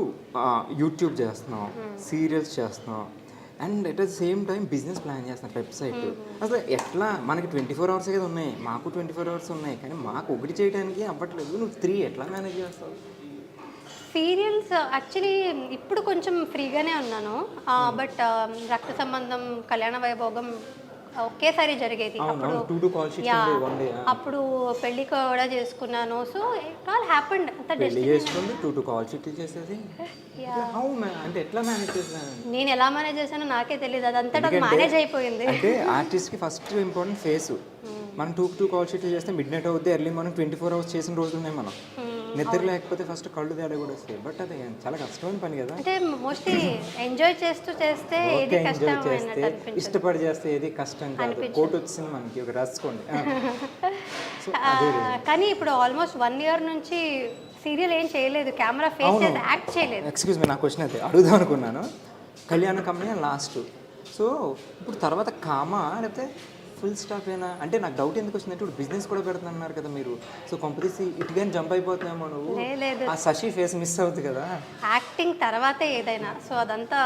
యూట్యూబ్ చేస్తున్నాం, సీరియల్స్ చేస్తున్నాం, and at the same time business plan చేస్తున్నాం, వెబ్సైట్. అసలు ఎట్లా? మనకి 24 hours కదా ఉన్నాయి, మాకు 24 hours ఉన్నాయి, కానీ మాకు ఒకటి చేయడానికి అవ్వట్లేదు. నువ్వు 3 ఎట్లా మేనేజ్ చేస్తావు? సీరియల్స్ యాక్చువల్లీ ఇప్పుడు కొంచెం ఫ్రీగానే ఉన్నాను, బట్ రక్త సంబంధం, కళ్యాణ వైభోగం ఒకేసారి జరిగేది. అప్పుడు పెళ్లి కూడా చేసుకున్నాను. So it all happened. నేను ఎలా మేనేజ్ చేశానో నాకే తెలియదు, అదంతా మేనేజ్ అయిపోయింది. అంటే ఆర్టిస్ట్ కి ఫస్ట్ ఇంపార్టెంట్ ఫేస్. మనం 2 కాల్ షీట్లు చేస్తే మిడ్ నైట్ అవుద్ది, ఎర్లీ మార్నింగ్ 24 hours చేసిన రోజులు ఉన్నాయి మనం. నిద్ర లేకపోతే ఫస్ట్ కళ్ళు తేడా కూడా వస్తాయి, బట్ అది చాలా కష్టమైన పని కదా. అంటే మోస్ట్లీ ఎంజాయ్ చేస్తూ చేస్తే ఏది ఓకే, ఎంజాయ్ కష్టం చేస్తే అన్నట్టు అనిపించదు. ఇష్టపడి చేస్తే ఏది కష్టం కాదు. కోట్ వచ్చింది మనకి, ఒక రాసుకోండి. సో కానీ ఇప్పుడు ఆల్మోస్ట్ 1 year నుంచి సీరియల్ ఏం చేయలేదు, కెమెరా ఫేస్ చేసి యాక్ట్ చేయలేదు. ఎక్స్క్యూజ్ మీ, నా క్వశ్చన్ అయితే అడుగుదాం అనుకున్నాను. కళ్యాణ కమ్మని లాస్ట్, సో ఇప్పుడు తర్వాత కామా లేకపోతే ఫుల్ స్టాప్ అయినా అంటే నాకు డౌట్ ఎందుకు వచ్చిందంటే ఇప్పుడు బిజినెస్ కూడా పెడుతున్నారు కదా మీరు, సో కంపెనీసి ఇటుగా జంప్ అయిపోతున్నామో నువ్వు, లేదు ఆ శశి ఫేస్ మిస్ అవుతుంది కదా. యాక్టింగ్ తర్వాతే ఏదైనా, సో అదంతా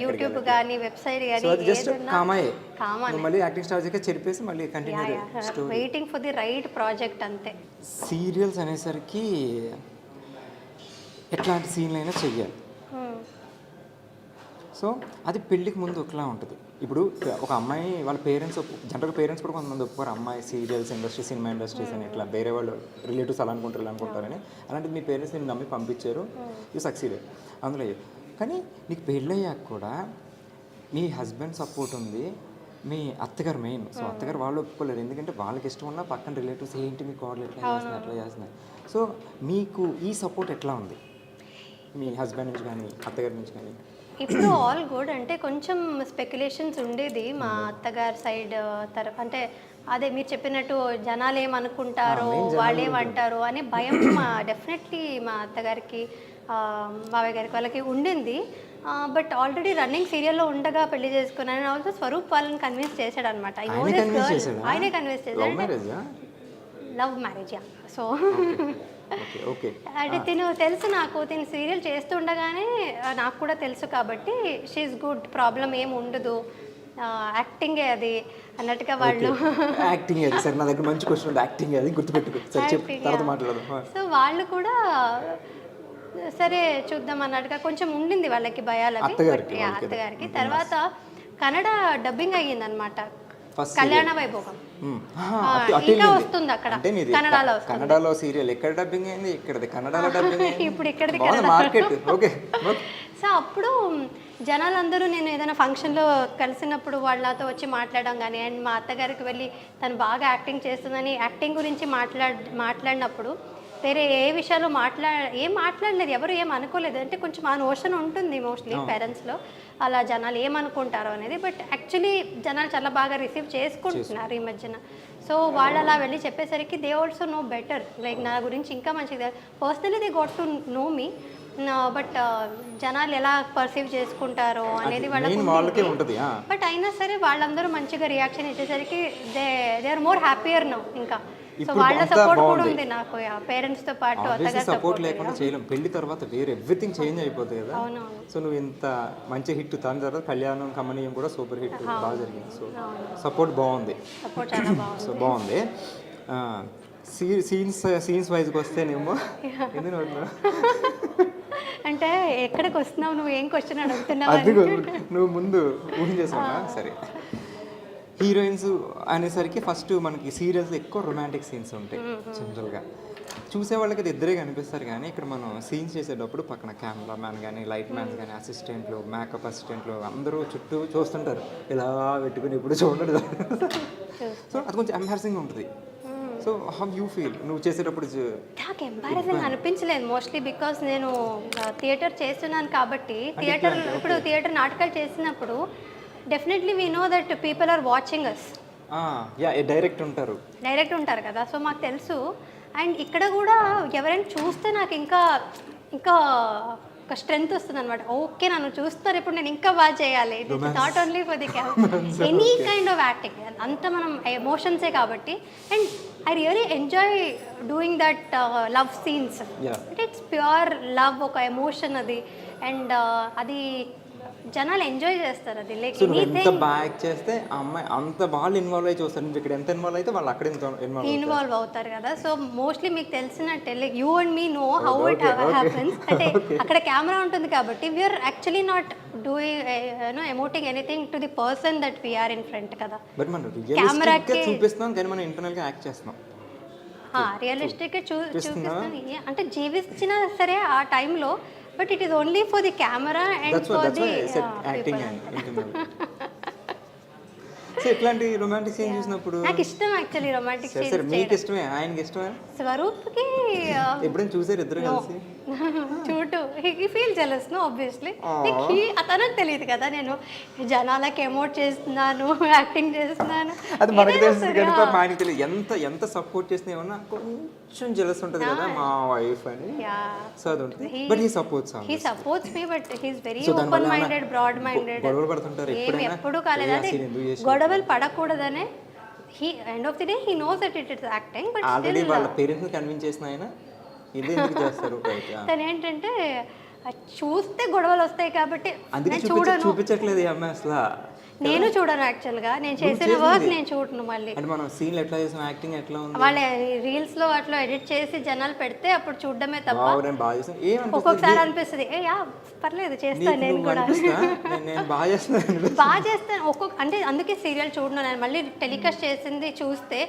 యూట్యూబ్ కానీ వెబ్సైట్ సో అది కానీ జస్ట్ కామాయే, కామన్. నువ్వు మళ్ళీ యాక్టింగ్ స్టార్ దగ్గర చెరిపేసి మళ్ళీ continue story. Waiting for the right project అంతే. సీరియల్స్ అనేసరికి ఎట్లాంటి సీన్లు అయినా చెయ్యాలి. సో అది పెళ్ళికి ముందు ఒకలా ఉంటుంది. ఇప్పుడు ఒక అమ్మాయి వాళ్ళ పేరెంట్స్ జనరల్ పేరెంట్స్ కూడా కొంతమంది ఒప్పుకోరు, అమ్మాయి సీరియల్స్ ఇండస్ట్రీ, సినిమా ఇండస్ట్రీస్ అని ఇట్లా వేరే వాళ్ళు రిలేటివ్స్ అలా అనుకుంటారని. అలాంటిది మీ పేరెంట్స్ నేను నమ్మి పంపించారు, యూ సక్సీడెడ్ అందులో. కానీ నీకు పెళ్ళయ్యాక కూడా మీ హస్బెండ్ సపోర్ట్ ఉంది, మీ అత్తగారు మెయిన్. సో అత్తగారు వాళ్ళు ఒప్పుకోలేరు, ఎందుకంటే వాళ్ళకి ఇష్టం ఉన్న పక్కన రిలేటివ్స్ ఏంటి మీ కోడలు ఎట్లా చేస్తున్నారు అట్లా చేస్తున్నారు. సో మీకు ఈ సపోర్ట్ ఎట్లా ఉంది మీ హస్బెండ్ నుంచి కానీ అత్తగారి నుంచి కానీ? ఇప్పుడు ఆల్ గుడ్. అంటే కొంచెం స్పెక్యులేషన్స్ ఉండేది మా అత్తగారి సైడ్ అంటే అదే మీరు చెప్పినట్టు జనాలు ఏమనుకుంటారో వాళ్ళు ఏమంటారో అనే భయం డెఫినెట్లీ మా అత్తగారికి మావయ్య గారికి వాళ్ళకి ఉండింది. బట్ ఆల్రెడీ రన్నింగ్ సీరియల్లో ఉండగా పెళ్లి చేసుకున్నాను. ఆల్సో స్వరూప్ వాళ్ళని కన్విన్స్ చేశాడు అనమాట. ఆయనే కన్విన్స్ చేశాడు. Love marriage. సో అంటే తిను తెలుసు నాకు, తిను సీరియల్ చేస్తుండగానే నాకు కూడా తెలుసు కాబట్టి షీఈస్ గుడ్, ప్రాబ్లం ఏమి ఉండదు, యాక్టింగే అది అన్నట్టుగా వాళ్ళు. యాక్టింగ్ అది సరే, నా దగ్గర మంచి క్వశ్చన్ ఉంది, యాక్టింగ్ అది గుర్తుపెట్టుకో, సరే చెప్పు తర్వాత మాట్లాడదాం. సో వాళ్ళు కూడా సరే చూద్దాం అన్నట్టుగా కొంచెం ఉండింది వాళ్ళకి భయాలు అవి అత్తగారికి. తర్వాత కన్నడ డబ్బింగ్ అయ్యింది అనమాట, కళ్యాణ వైభోగం ఇంకా వస్తుంది అక్కడ కన్నడలో. కన్నడలో సీరియల్ ఎక్కడ డబ్బింగ్ అయింది, ఇక్కడది కన్నడలో డబ్బింగ్ అయింది. ఇప్పుడు ఇక్కడది మార్కెట్. ఓకే. సో అప్పుడు జనాలందరూ నేను ఏదైనా ఫంక్షన్లో కలిసినప్పుడు వాళ్ళతో వచ్చి మాట్లాడడం కానీ, అండ్ మా అత్తగారికి వెళ్ళి తను బాగా యాక్టింగ్ చేస్తుందని యాక్టింగ్ గురించి మాట్లాడినప్పుడు వేరే ఏ విషయాలు ఏం మాట్లాడలేదు, ఎవరు ఏం అనుకోలేదు. అంటే కొంచెం ఆ నోషన్ ఉంటుంది మోస్ట్లీ పేరెంట్స్లో, అలా జనాలు ఏమనుకుంటారో అనేది. బట్ యాక్చువల్లీ జనాలు చాలా బాగా రిసీవ్ చేసుకుంటున్నారు ఈ మధ్యన. సో వాళ్ళు అలా వెళ్ళి చెప్పేసరికి they also know better, like నా గురించి ఇంకా మంచిగా personally they got to know me. But జనాలు ఎలా పర్సీవ్ చేసుకుంటారో అనేది వాళ్ళకి ఉంటుంది. బట్ అయినా సరే వాళ్ళందరూ మంచిగా రియాక్షన్ ఇచ్చేసరికి they are more happier now. ఇంకా సో వాళ్ళ సపోర్ట్ కూడా ఉంది నాకు, పేరెంట్స్ తో పాటు అత్తగారి సపోర్ట్ లేకుండా చేయలేం. పెళ్లి తర్వాత వేరే ఎవ్రీథింగ్ చేంజ్ అయిపోతుంది కదా. సో నువ్వు ఇంత మంచి హిట్, దాని తర్వాత కళ్యాణం కమనీయం కూడా సూపర్ హిట్ బాగా జరిగింది. సో సపోర్ట్ బాగుంది, సో బాగుంది. సీన్స్ వైజ్కి వస్తేనేమో ఎందుకు అంటే ఎక్కడికి వస్తున్నావు, నువ్వు ఏం క్వశ్చన్ అడుగుతున్నావు? అది నువ్వు ముందు ఊహించేసావా? సరే, హీరోయిన్స్ అనేసరికి ఫస్ట్ మనకి సీరియల్స్ ఎక్కువ రొమాంటిక్ సీన్స్ ఉంటాయి జనరల్గా. చూసే వాళ్ళకి అది ఇద్దరే కనిపిస్తారు, కానీ ఇక్కడ మనం సీన్స్ చేసేటప్పుడు పక్కన కెమెరామ్యాన్ కానీ, లైట్ మ్యాన్స్ కానీ, అసిస్టెంట్లు, మేకప్ అసిస్టెంట్లు అందరూ చుట్టూ చూస్తుంటారు, ఇలా పెట్టుకుని ఇప్పుడు చూడదు. సో అది కొంచెం ఎంబారసింగ్ ఉంటుంది. సో హౌ యూ ఫీల్ నువ్వు చేసేటప్పుడు? నాకు ఎంబారసింగ్ అనిపించలేదు మోస్ట్లీ, బికాస్ నేను థియేటర్ చేస్తున్నాను కాబట్టి. ఇప్పుడు థియేటర్ నాటకాలు చేసినప్పుడు definitely we know that people are watching us. Direct ఉంటారు కదా, సో మాకు తెలుసు. అండ్ ఇక్కడ కూడా ఎవరైనా చూస్తే నాకు ఇంకా ఇంకా ఒక స్ట్రెంగ్త్ వస్తుంది అనమాట. ఓకే, నన్ను చూస్తారు, ఇప్పుడు నేను ఇంకా బాగా చేయాలి. Not only for the any kind of acting, అంతా మనం ఎమోషన్సే కాబట్టి. And I really enjoy doing that love scenes. It's pure love, ఒక ఎమోషన్ అది. అండ్ అది జనాలు ఎంజాయ్ చేస్తారు. అది లైక్ ఎంత బాగా చేస్తే ఆ అమ్మాయి అంత బాగా ఇన్వాల్వ్ అయ్యి చూస్తారు. నువ్వు ఇక్కడ ఎంత ఇన్వాల్వ్ అయితే వాళ్ళు అక్కడ ఇన్వాల్వ్ అవుతారు కదా. సో మోస్ట్లీ మీకు తెలిసినట్టే like you and me know how it happens. అంటే అక్కడ కెమెరా ఉంటుంది కాబట్టి we're actually not doing emoting anything to the person that we're in front కదా. కెమెరాకి చూపిస్తున్నాం కానీ మనం ఇంటర్నల్ గా యాక్ట్ చేస్తున్నాం. రియలిస్టిక్ చూపిస్తాం అంటే జీవించినా సరే ఆ టైంలో. But it is only for the camera and for the acting and so ఇట్లాంటి రొమాంటిక్ సీన్ చూసినప్పుడు నాకు ఇష్టం యాక్చువల్లీ రొమాంటిక్ సరే సరే మీకు ఇష్టమే ఆయనకి ఇష్టమే స్వరూప్కి ఎప్పుడైనా చూసారు ఇద్దరు కలిసి చూడు he feel jealous no obviously అతనికి తెలియదు కదా నేను జనాలకి ఎమోట్ చేస్తున్నాను యాక్టింగ్ చేస్తున్నాను అది మనకు తెలుస్తుంది కానీ పాపం ఆయనకి తెలియదు ఎంత సపోర్ట్ చేసినా ఏమన్నా కొంచెం జెలస్ ఉంటుంది కదా మా వైఫ్ అని సో అది ఉంటుంది but he supports me but he's very open minded broad minded గొడవలు పడుతుంటారు ఎప్పుడైనా ఎప్పుడు కాలేదు అదే గొడవలు పడకూడదనే he end of the day he knows that it is acting but already వాళ్ళ పేరెంట్స్ ని కన్విన్స్ చేసిన ఆయన ఇది ఎందుకు చేస్తారు తను ఏంటంటే చూస్తే గొడవలు వస్తాయి కాబట్టి అందుకే చూపించట్లేదు ఈ అమ్మాయి అసలు నేను చూడను యాక్చువల్గా నేను చేసిన వర్క్ నేను చూడను మళ్ళీ అంటే మనం సీన్లు ఎట్లా చేసాం యాక్టింగ్ ఎట్లా ఉంది వాళ్ళ రీల్స్ లో అట్లా ఎడిట్ చేసి జనాలు పెడితే అప్పుడు చూడడమే తప్ప నేను బాగా చేసాను ఏమనిపిస్తుంది ఒక్కొక్కసారి అనిపిస్తుంది ఏ యా పర్లేదు చేస్తాను నేను కూడా నేను బాగా చేస్తాను బాగా చేస్తాను ఒక్కొక్క అంటే అందుకే సీరియల్ చూడను నేను మళ్ళీ టెలికాస్ట్ చేసింది చూస్తే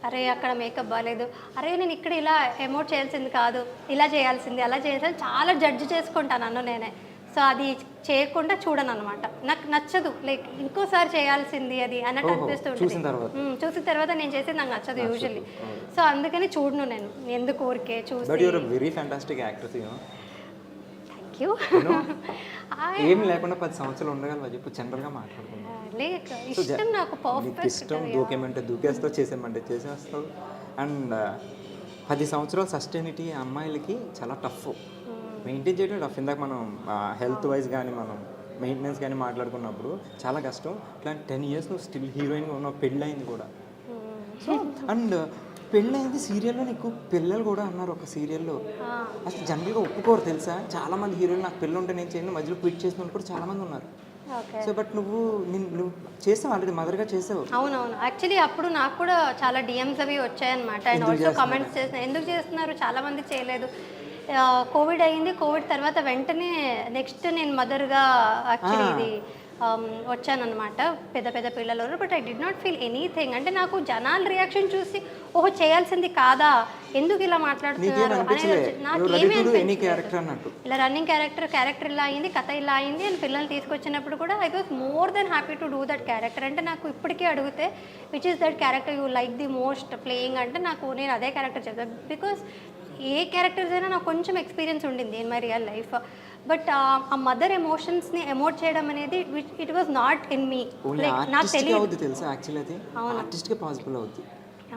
అరే అక్కడ మేకప్ బాగాలేదు అరే నేను ఇక్కడ ఇలా ఎమోట్ చేయాల్సింది కాదు ఇలా చేయాల్సింది అలా చేయాల్సింది చాలా జడ్జి చేసుకుంటాను నన్ను నేనే సో అది చేయకుండా చూడను అనమాట నాకు నచ్చదు లైక్ ఇంకోసారి చేయాల్సింది అది అన్నట్టు అనిపిస్తుంటుంది చూసిన తర్వాత నేను చేసేది నాకు నచ్చదు యూజువల్లీ సో అందుకని చూడను నేను ఎందుకు ఊరికే చూసి very fantastic actress thank you ఏం లేకుండా 10 సంవత్సరాలు ఉండగలవా చెప్పు జనరల్ గా మాట్లాడుకుందాం ఇష్టం నాకు పర్ఫెక్ట్ ఇష్టం దూకేమంటే దూకేస్తావు చేసేమంటే చేసేస్తావు అండ్ 10 సంవత్సరాలు సస్టైనిటీ అమ్మాయిలకి చాలా టఫ్ మెయింటైన్ చేయడం టఫ్ ఇందాక మనం హెల్త్ వైజ్ కానీ మనం మెయింటెనెన్స్ కానీ మాట్లాడుకున్నప్పుడు చాలా కష్టం ఇట్లాంటి 10 years నువ్వు స్టిల్ హీరోయిన్గా ఉన్నావు పెళ్ళయింది కూడా సో అండ్ పెళ్ళయింది సీరియల్లో నీకు పిల్లలు కూడా అన్నారు ఒక సీరియల్లో అసలు జనరల్గా ఒప్పుకోరు తెలుసా చాలా మంది హీరోయిన్ నాకు పిల్లలు ఉంటే నేను చేయను మధ్యలో క్విట్ చేసిన వాళ్ళు కూడా చాలా మంది ఉన్నారు సో బట్ నువ్వు చేసావు ఆల్రెడీ మదర్గా చేసావు అవునవును యాక్చువల్లీ అప్పుడు నాకు కూడా చాలా డిఎమ్స్ అవి వచ్చాయన్నమాట అండ్ ఆల్సో కామెంట్స్ చేసిన ఎందుకు చేస్తున్నారు చాలా మంది చేయలేదు కోవిడ్ అయ్యింది కోవిడ్ తర్వాత వెంటనే నెక్స్ట్ నేను మదర్గా యాక్చువల్లీ ఇది వచ్చానన్నమాట పెద్ద పెద్ద పిల్లలు but I did not feel anything అంటే నాకు జనాల రియాక్షన్ చూసి ఓహో చేయాల్సింది కాదా ఎందుకు ఇలా మాట్లాడుతున్నారు అనేది నాకేమీ ఇలా రన్నింగ్ క్యారెక్టర్ ఇలా అయింది కథ ఇలా అయింది అని పిల్లలు తీసుకొచ్చినప్పుడు కూడా I was more than happy to do that character అంటే నాకు ఇప్పటికీ అడిగితే which is that character you like the most playing అంటే నాకు నేను అదే క్యారెక్టర్ చెప్తాను బికాస్ ఏ క్యారెక్టర్స్ అయినా నాకు కొంచెం ఎక్స్పీరియన్స్ ఉండింది in my real life but ఆ మదర్ ఎమోషన్స్ని ఎమోట్ చేయడం అనేది it was not in me నాకు తెలియదు తెలుసా యాక్చువల్లీ అది ఆర్టిస్ట్గా పాసిబుల్ అవుతుంది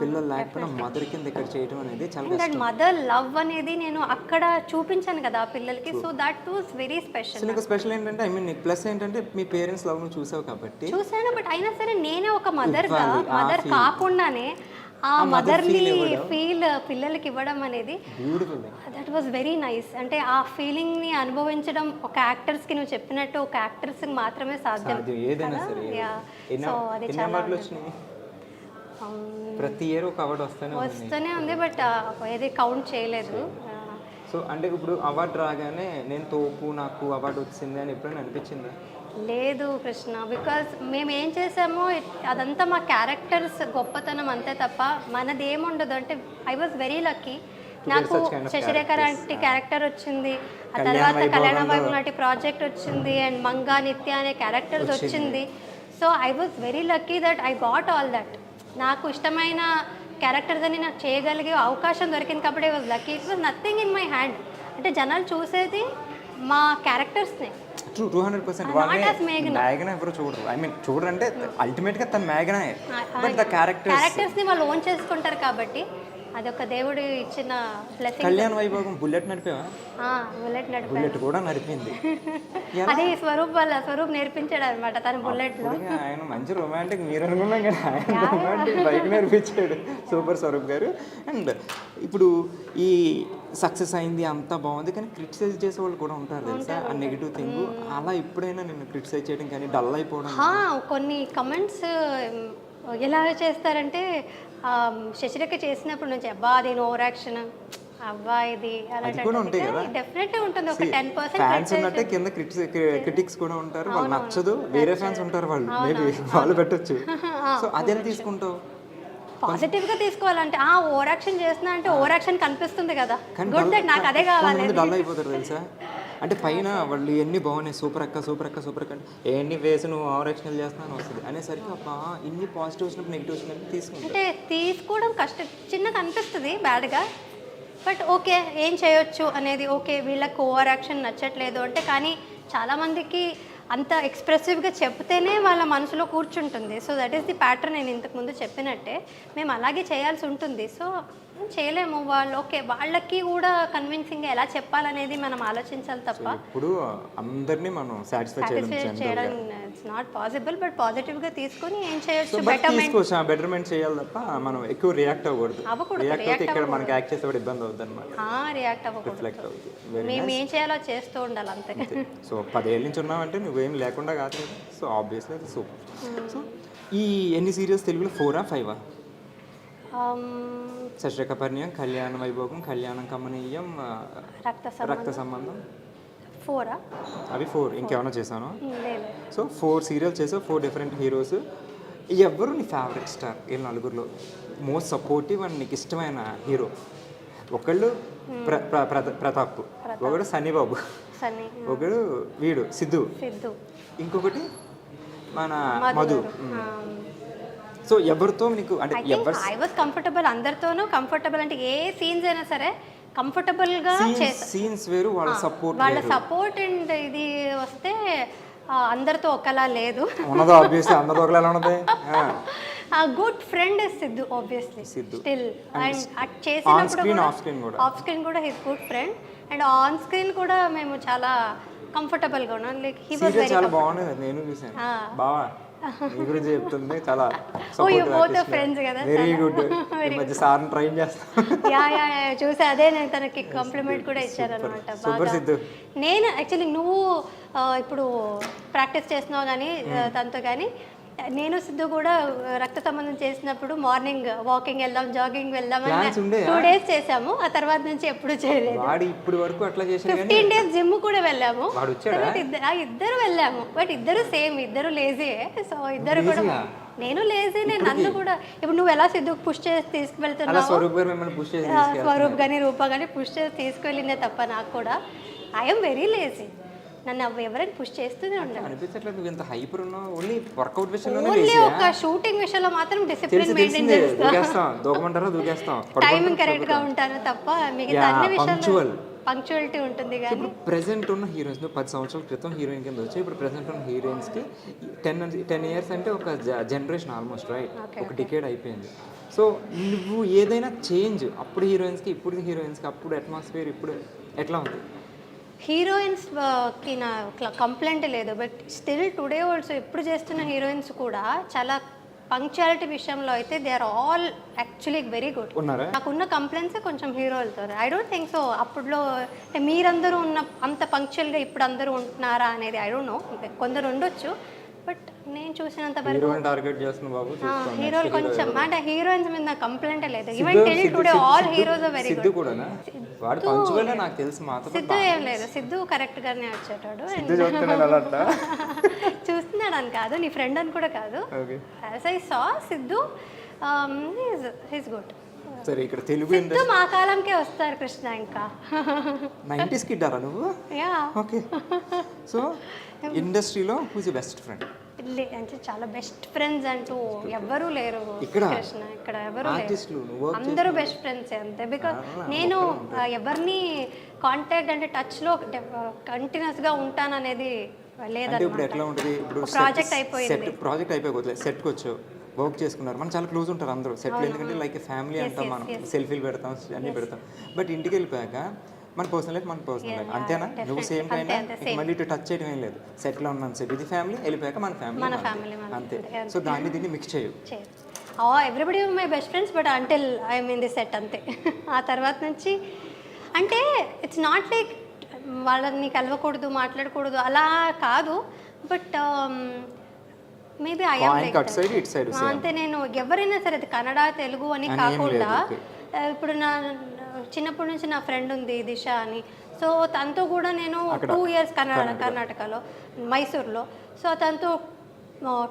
పిల్లలు లేకపోయినా మదర్ కింద ఇక్కడ చేయడం అనేది చాలా దట్ మదర్ లవ్ అనేది నేను అక్కడ చూపించాను కదా ఆ పిల్లలకి so that was very special నీకు స్పెషల్ ఏంటంటే ఐ మీన్ ప్లస్ ఏంటంటే మీ పేరెంట్స్ లవ్ ను చూసావు కాబట్టి చూసాను బట్ అయినా సరే నేనే ఒక మదర్ కాకుండానే ఆ మదర్ని ఫీల్ పిల్లలకి ఇవ్వడం అనేది దట్ వాజ్ వెరీ నైస్ అంటే ఆ ఫీలింగ్ని అనుభవించడం ఒక యాక్టర్స్కి నువ్వు చెప్పినట్టు ఒక యాక్టర్స్కి మాత్రమే సాధ్యం సో అది చాలా ప్రతి ఇయర్ ఒక అవార్డు వస్తూనే ఉంది బట్ ఏది కౌంట్ చేయలేదు సో అంటే ఇప్పుడు అవార్డు రాగానే నేను తోపు నాకు అవార్డు వచ్చింది అని ఎప్పుడైనా అనిపించిందా లేదు కృష్ణ బికాజ్ మేము ఏం చేసామో అదంతా మా క్యారెక్టర్స్ గొప్పతనం అంతే తప్ప మనది ఏముండదు అంటే ఐ వాజ్ వెరీ లక్కీ నాకు శశిరేఖ లాంటి క్యారెక్టర్ వచ్చింది ఆ తర్వాత కళ్యాణ వైభవ్ లాంటి ప్రాజెక్ట్ వచ్చింది అండ్ మంగా నిత్య అనే క్యారెక్టర్స్ వచ్చింది so I was very lucky that I got all that నాకు ఇష్టమైన క్యారెక్టర్స్ అని నాకు చేయగలిగే అవకాశం దొరికింది కాబట్టి I was lucky it was nothing in my hand అంటే జనాలు చూసేది మా క్యారెక్టర్స్ని 200% మేఘన ఎవరు చూడరు ఐ మీన్ చూడరు అంటే అల్టిమేట్ గా తన మేఘనే బట్ ద క్యారెక్టర్స్ ని వాళ్ళు ఓన్ చేసుకుంటారు కాబట్టి అదొక దేవుడు ఇచ్చిన బ్లెస్సింగ్ కళ్యాణ వైభోగం బుల్లెట్ నడిపావా బుల్లెట్ కూడా నడిపింది అదే స్వరూప్ నేర్పించాడు అనమాట తన బుల్లెట్ లో ఆయన మంచి రొమాంటిక్ మీరు అనుకున్నాం కదా ఆయన రొమాంటిక్ బైక్ నేర్పించాడు సూపర్ స్వరూప్ గారు అండ్ ఇప్పుడు ఈ సక్సెస్ అయింది అంతా బాగుంది కానీ క్రిటిసైజ్ చేసే వాళ్ళు కూడా ఉంటారు తెలుసా ఆ నెగిటివ్ థింగ్ అలా ఎప్పుడైనా నేను క్రిటిసైజ్ చేయడం కానీ డల్ అయిపోవడం కొన్ని కమెంట్స్ ఎలా చేస్తారంటే శశిరేఖ చేసినప్పుడు నుంచి అబ్బా అది ఓవర్ యాక్షన్ అబ్బా ఇది డెఫినెట్లీ ఉంటుంది ఒక 10% ఫ్యాన్స్ ఉన్నట్టే కింద క్రిటిక్స్ కూడా ఉంటారు వాళ్ళు నచ్చదు వేరే ఫ్యాన్స్ ఉంటారు వాళ్ళు మేబీ వాళ్ళు పెట్టొచ్చు సో అదే తీసుకుంటావు పాజిటివ్ గా తీసుకోవాలంటే ఓవర్ యాక్షన్ చేస్తున్నా అంటే ఓవర్ యాక్షన్ కనిపిస్తుంది కదా గుడ్ దట్ నాకు అదే కావాలి డల్ అయిపోతారు తెలుసా అంటే పైన వాళ్ళు ఎన్ని బాగున్నాయి, సూపర్ అక్క సూపర్ అక్క సూపర్ అక్క అంటే ఎన్ని వేసి నువ్వు ఆవరక్షణలు చేస్తున్నాను వస్తుంది అనేసరికి అబ్బా ఇన్ని పాజిటివ్ వచ్చినప్పుడు నెగిటివ్ వచ్చినప్పుడు తీసుకుంటా. అంటే తీసుకోవడం కష్టం, చిన్నగా అనిపిస్తుంది బ్యాడ్గా, బట్ ఓకే ఏం చేయొచ్చు అనేది. ఓకే వీళ్ళకి ఓవర్ యాక్షన్ నచ్చట్లేదు అంటే, కానీ చాలామందికి అంత ఎక్స్ప్రెసివ్గా చెప్తేనే వాళ్ళ మనసులో కూర్చుంటుంది. So that is the pattern. నేను ఇంతకుముందు చెప్పినట్టే మేము అలాగే చేయాల్సి ఉంటుంది. సో చేయలేము, వాళ్ళు ఓకే వాళ్ళకి కూడా కన్విన్సింగ్గా ఎలా చెప్పాలనేది మనం ఆలోచించాలి తప్ప ఇప్పుడు అందరినీ మనం సాటిస్ఫై చేయడం ఇట్స్ నాట్ పాసిబుల్. బట్ పాజిటివ్గా తీసుకొని ఏం చేయొచ్చు, బెటర్మెంట్ బెటర్మెంట్ చేయాలి తప్ప మనం ఎక్కువ రియాక్ట్ అవ్వకూడదు. రియాక్ట్ అయితే ఇక్కడ మనకి యాక్ట్ చేసేవాడు ఇబ్బంది అవుతుంది అనమాట. రియాక్ట్ అవ్వకూడదు, మేము ఏం చేయాలో చేస్తూ ఉండాలి అంతే. సో 10 ఏళ్ళ నుంచి ఉన్నామంటే నువ్వేం లేకుండా కాదు కదా. సో ఆబ్వియస్లీ అది సూపర్. సో ఈ ఎన్ని సీరియల్స్ తెలుగులో 4 ఆ 5 ఆ? శశిరేఖపర్ణయం, కళ్యాణ వైభోగం, కళ్యాణం కమనీయం, రక్త సంబంధం 4 అవి 4. ఇంకేమైనా చేశాను? సో 4 సీరియల్స్ చేసావు, 4 డిఫరెంట్ హీరోస్. ఎవరు నీ ఫేవరెట్ స్టార్ వీళ్ళ నలుగురిలో? మోస్ట్ సపోర్టివ్ అండ్ నీకు ఇష్టమైన హీరో? ఒకళ్ళు ప్రతాప్, ఒకడు సన్నీబాబు, ఒకడు వీడు సిద్ధు, ఇంకొకటి మన మధు. సో ఎవరితో నీకు అంటే ఐ వాస్ కంఫర్టబుల్, అందరితోనూ కంఫర్టబుల్. అంటే ఏ సీన్స్ అయినా సరే కంఫర్టబుల్గా సీన్స్ వేరు, వాళ్ళ సపోర్ట్ అండ్ ఇది వస్తే అందరితో ఒకలా లేదు. ఉన్నదో ఆబ్వియస్లీ అందరితో ఒకలా ఉన్నది. Good friend is Siddhu obviously still. And చేసినప్పుడు ఆఫ్ స్క్రీన్ కూడా his good friend, and on screen కూడా మేము చాలా కంఫర్టబుల్గా ఉన్నాం. లైక్ హీ వాస్ వెరీ చాలా బాగుంది. నేను చూసాను బావా నీ గురించి చెప్తుంది చాలా ఫ్రెండ్స్ కదా. Very good. ఈ మధ్య సార్ని ట్రైన్ చేస్తాను. యా చూసి అదే నేను తనకి కాంప్లిమెంట్ కూడా ఇచ్చాను అనమాట. బాగా నేను యాక్చువల్లీ నువ్వు ఇప్పుడు ప్రాక్టీస్ చేస్తున్నావు కానీ తనతో, కానీ నేను సిద్ధు కూడా రక్త సంబంధం చేసినప్పుడు మార్నింగ్ వాకింగ్ వెళ్దాం, జాగింగ్ వెళ్దాం 2 days చేసాము. ఆ తర్వాత నుంచి ఎప్పుడు చేయలేదు. 15 days జిమ్ కూడా వెళ్ళాము. ఇద్దరు వెళ్ళాము, బట్ ఇద్దరు సేమ్, ఇద్దరు లేజీయే. సో ఇద్దరు కూడా, నేను లేజీనే, నన్ను కూడా ఇప్పుడు నువ్వు ఎలా సిద్ధుకు పుష్ చేసి తీసుకువెళ్తున్నావు, స్వరూప్ కానీ రూపా కానీ పుష్ చేసి తీసుకువెళ్ళిందే తప్ప నాకు కూడా ఐఎమ్ వెరీ లేజీ. నన్ను ఎవరైనా పుష్ చేస్తూనే ఉంటాను. అనిపించట్లేదు ఇంత హైపర్ ఉన్నావు. ఓన్లీ వర్కౌట్ విషయంలో, ఓన్లీ ఒక షూటింగ్ విషయంలో మాత్రం డిసిప్లిన్ మెయింటైన్ చేస్తాం, టైమింగ్ కరెక్ట్ గా ఉంటాను తప్ప మిగతా అన్ని విషయాల్లో పంక్చువాలిటీ ఉంటుంది. కానీ ఇప్పుడు ప్రెసెంట్ ఉన్న హీరోయిన్స్ 10 సంవత్సరాల క్రితం హీరోయిన్ కింద వచ్చి ఇప్పుడు ప్రెసెంట్ ఉన్న హీరోయిన్స్కి 10 years అంటే ఒక జనరేషన్ ఆల్మోస్ట్, రైట్? ఒక డికేడ్ అయిపోయింది. సో నువ్వు ఏదైనా చేంజ్ అప్పుడు హీరోయిన్స్కి ఇప్పుడు హీరోయిన్స్కి, అప్పుడు అట్మాస్ఫియర్ ఇప్పుడు ఎట్లా ఉంది? హీరోయిన్స్కి నా కంప్లైంట్ లేదు, బట్ స్టిల్ టుడే ఆల్సో ఇప్పుడు చేస్తున్న హీరోయిన్స్ కూడా చాలా పంక్చువాలిటీ విషయంలో అయితే they are all actually very good. నాకున్న కంప్లైంట్స్ కొంచెం హీరోలతో. ఐ డోంట్ థింక్ సో అప్పుడులో మీరందరూ ఉన్న అంత పంక్చువల్గా ఇప్పుడు అందరూ ఉంటున్నారా అనేది ఐ డోంట్ నో. కొందరు ఉండొచ్చు, బట్ నేను చూసినంత వరకు హీరోలు కొంచెం అంటే హీరోయిన్స్ మీద నాకు కంప్లైంట్ లేదు. Even till today all heroes are very good. Siddhu ఏం లేదు, సిద్ధు కరెక్ట్ గానే వచ్చేటాడు. చూస్తున్నాడు అని కాదు, నీ ఫ్రెండ్ అని కూడా కాదు. As I saw Siddhu he's good. సరే ఇక్కడ తెలుగు సిద్ధు మా కాలంకే వస్తారు కృష్ణ. ఇంకా 90s కిడ్ ఆరా నువ్వు? యా. ఓకే. సో ఇండస్ట్రీలో హూస్ యువర్ బెస్ట్ ఫ్రెండ్? అంటే చాలా బెస్ట్ ఫ్రెండ్స్ అంటూ ఎవ్వరూ లేరు కృష్ణ. ఇక్కడ ఎవరు లేరు, అందరూ బెస్ట్ ఫ్రెండ్స్ అంతే. బికాజ్ నేను ఎవరిని కాంటాక్ట్ అంటే టచ్లో కంటిన్యూస్గా ఉంటాననేది లేదంటే. ఇప్పుడు ఎట్లా ఉంటుంది? ఇప్పుడు ప్రాజెక్ట్ అయిపోయింది, ప్రాజెక్ట్ అయిపోయి సెట్కి వచ్చావు, వర్క్ చేసుకున్నారు, మనం చాలా క్లోజ్ ఉంటారు అందరూ సెటిల్. ఎందుకంటే లైక్ ఫ్యామిలీ అంటాం, మనం సెల్ఫీలు పెడతాం, అన్నీ పెడతాం. బట్ ఇంటికి వెళ్ళిపోయాక మన పర్సనల్ లైఫ్ మన పర్సనల్ లైఫ్ అంతేనా? నువ్వు సేమ్ టైం మళ్ళీ ఇటు టచ్ చేయడం ఏం లేదు. సెటిల్ ఉన్నాను సేపు ఇది ఫ్యామిలీ, వెళ్ళిపోయాక మన ఫ్యామిలీ అంతే. సో దాన్ని దీన్ని మిక్స్ చేయవు. Everybody my best friends, but until I'm in the set అంతే. ఆ తర్వాత నుంచి అంటే ఇట్స్ నాట్ లైక్ వాళ్ళని కలవకూడదు, మాట్లాడకూడదు అలా కాదు. బట్ మేబీ అంతే. నేను ఎవరైనా సరే అది కన్నడ తెలుగు అని కాకుండా, ఇప్పుడు నా చిన్నప్పటి నుంచి నా ఫ్రెండ్ ఉంది దిశ అని. సో తనతో కూడా నేను 2 years కర్ణాటకలో మైసూర్లో. సో తనతో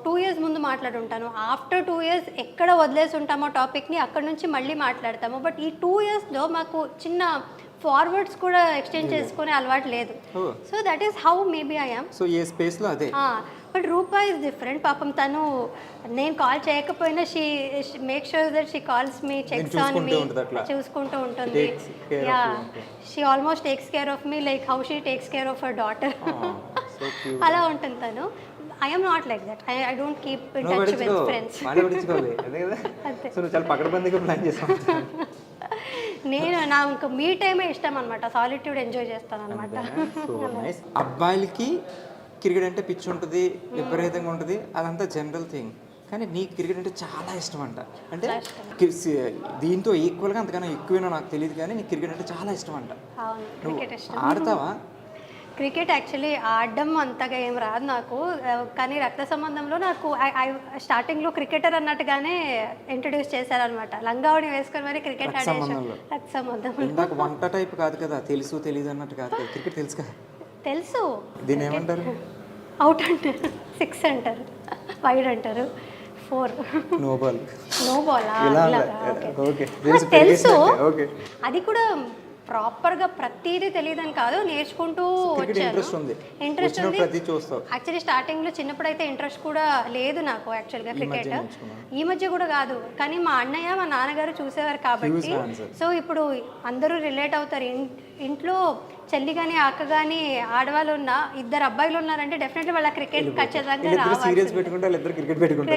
2 years ముందు మాట్లాడుంటాను. ఆఫ్టర్ 2 years ఎక్కడ వదిలేసి ఉంటామో టాపిక్ని అక్కడ నుంచి మళ్ళీ మాట్లాడతాము. బట్ ఈ 2 yearsలో మాకు చిన్న ఫార్వర్డ్స్ కూడా ఎక్స్చేంజ్ చేసుకునే అలవాటు లేదు. Oh. So that is how maybe I am. So ఏ స్పేస్లో అదే. But Rupa is different. పాపం తను నేను కాల్ చేయకపోయినా she make sure that she calls me, checks on me, చూసుకుంటూ ఉంటుంది. Yeah, she almost takes care of me like how she takes care of her daughter. అలా ఉంటుంది తను. I am not like that. I don't keep in touch with friends. So నువ్వు చాలా పకడ్బందీగా plan చేస్తావు. నేను నాకు మీ టైమే ఇష్టం అనమాట, సాలిట్యూడ్ ఎంజాయ్ చేస్తాను అనమాట. అబ్బాయిలకి క్రికెట్ అంటే పిచ్చి ఉంటుంది, విపరీతంగా ఉంటుంది, అదంతా జనరల్ థింగ్. కానీ నీకు క్రికెట్ అంటే చాలా ఇష్టం అంట. అంటే దీంతో ఈక్వల్గా అంతకన్నా ఎక్కువేనో నాకు తెలియదు, కానీ నీకు క్రికెట్ అంటే చాలా ఇష్టం అంట. నువ్వు ఆడతావా? క్రికెట్ యాక్చువల్లీ ఆడడం అంతగా ఏం రాదు నాకు, కానీ రక్త సంబంధంలో నాకు స్టార్టింగ్లో క్రికెటర్ అన్నట్టుగానే ఇంట్రడ్యూస్ చేశారనమాట. లంగావణి వేసుకొని మరి క్రికెట్ ఆడేసాను. రక్త సంబంధం ఇందాక వంట టైప్ కాదు కదా, తెలుసు తెలియదు అన్నట్టు కాదు కదా, క్రికెట్ తెలుసు కదా. తెలుసు. దీని ఏమంటారు? అవుట్ అంటారు, 6 అంటారు, వైడ్ అంటారు, 4 నో బాల్. తెలుసు. అది కూడా ప్రాపర్గా ప్రతిదీ తెలియదని కాదు, నేర్చుకుంటూ వచ్చాను. ఇంట్రెస్ట్ ఉంది. యాక్చువల్లీ స్టార్టింగ్లో చిన్నప్పుడు అయితే ఇంట్రెస్ట్ కూడా లేదు నాకు యాక్చువల్గా క్రికెట్. ఈ మధ్య కూడా కాదు, కానీ మా అన్నయ్య మా నాన్నగారు చూసేవారు కాబట్టి. సో ఇప్పుడు అందరూ రిలేట్ అవుతారు. ఇంట్లో చెల్లి కానీ అక్క కానీ ఆడవాళ్ళు ఉన్నా, 2 అబ్బాయిలు ఉన్నారంటే డెఫినెట్లీ వాళ్ళ క్రికెట్ ఖచ్చితంగా రావాలి. క్రికెట్ పెట్టుకుంటే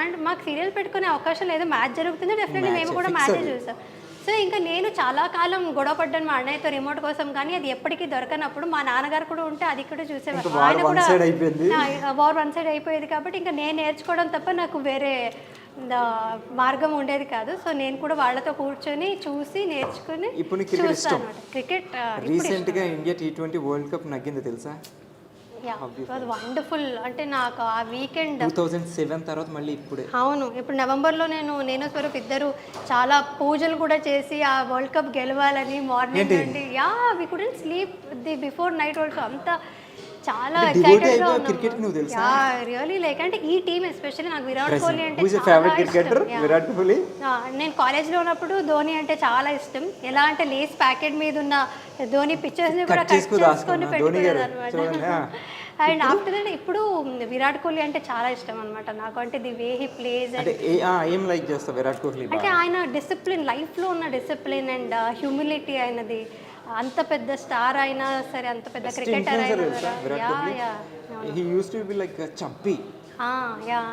అంటే మాకు సీరియల్ పెట్టుకునే అవకాశం లేదు. మ్యాచ్ జరుగుతుంది, డెఫినెట్లీ మేము కూడా మ్యాచే చూసాం. సో ఇంకా నేను చాలా కాలం గొడవ పడ్డాను మా అన్నయ్యతో రిమోట్ కోసం, కానీ అది ఎప్పటికీ దొరకనప్పుడు మా నాన్నగారు కూడా ఉంటే అది కూడా చూసేవారు. ఆయన కూడా వార్ వన్ సైడ్ అయిపోయేది కాబట్టి ఇంకా నేను నేర్చుకోవడం తప్ప నాకు వేరే మార్గం ఉండేది కాదు. సో నేను కూడా వాళ్ళతో కూర్చొని చూసి నేర్చుకుని చూస్తాను క్రికెట్. రీసెంట్గా ఇండియా T20 వరల్డ్ కప్ నగ్గింది తెలుసా? వండర్ఫుల్. అంటే నాకు ఆ వీకెండ్ 2007 తర్వాత మళ్ళీ ఇప్పుడే. అవును, ఇప్పుడు నవంబర్లో నేను స్వరూప్ ఇద్దరు చాలా పూజలు కూడా చేసి ఆ వరల్డ్ కప్ గెలవాలని మార్నింగ్ నుండి we couldn't sleep the before night also. అంతా చాలా ఎక్సైటెడ్ గా ఉన్నాను. రియల్లీ లైక్ అంటే ఈ టీమ్ ఎస్పెషల్లీ నాకు విరాట్ కోహ్లీ అంటే విరాట్ కోహ్లీ. నేను కాలేజ్లో ఉన్నప్పుడు ధోని అంటే చాలా ఇష్టం. ఎలా అంటే లేస్ ప్యాకెట్ మీద ఉన్న ధోని పిక్చర్స్ ని కూడా కట్ చేసుకొని పెట్టుకున్నాను అనమాట. అండ్ ఆఫ్టర్ దట్ ఇప్పుడు విరాట్ కోహ్లీ అంటే చాలా ఇష్టం అనమాట నాకు. అంటే ది వే హీ ప్లేస్ ఏం లైక్ చేస్తా విరాట్ కోహ్లీ అంటే ఆయన డిసిప్లిన్, లైఫ్లో ఉన్న డిసిప్లిన్ అండ్ హ్యూమిలిటీ ఆయనది. అంత పెద్ద స్టార్ అయినా సరే, అంత పెద్ద క్రికెటర్ అయినా he used to be like a chubby.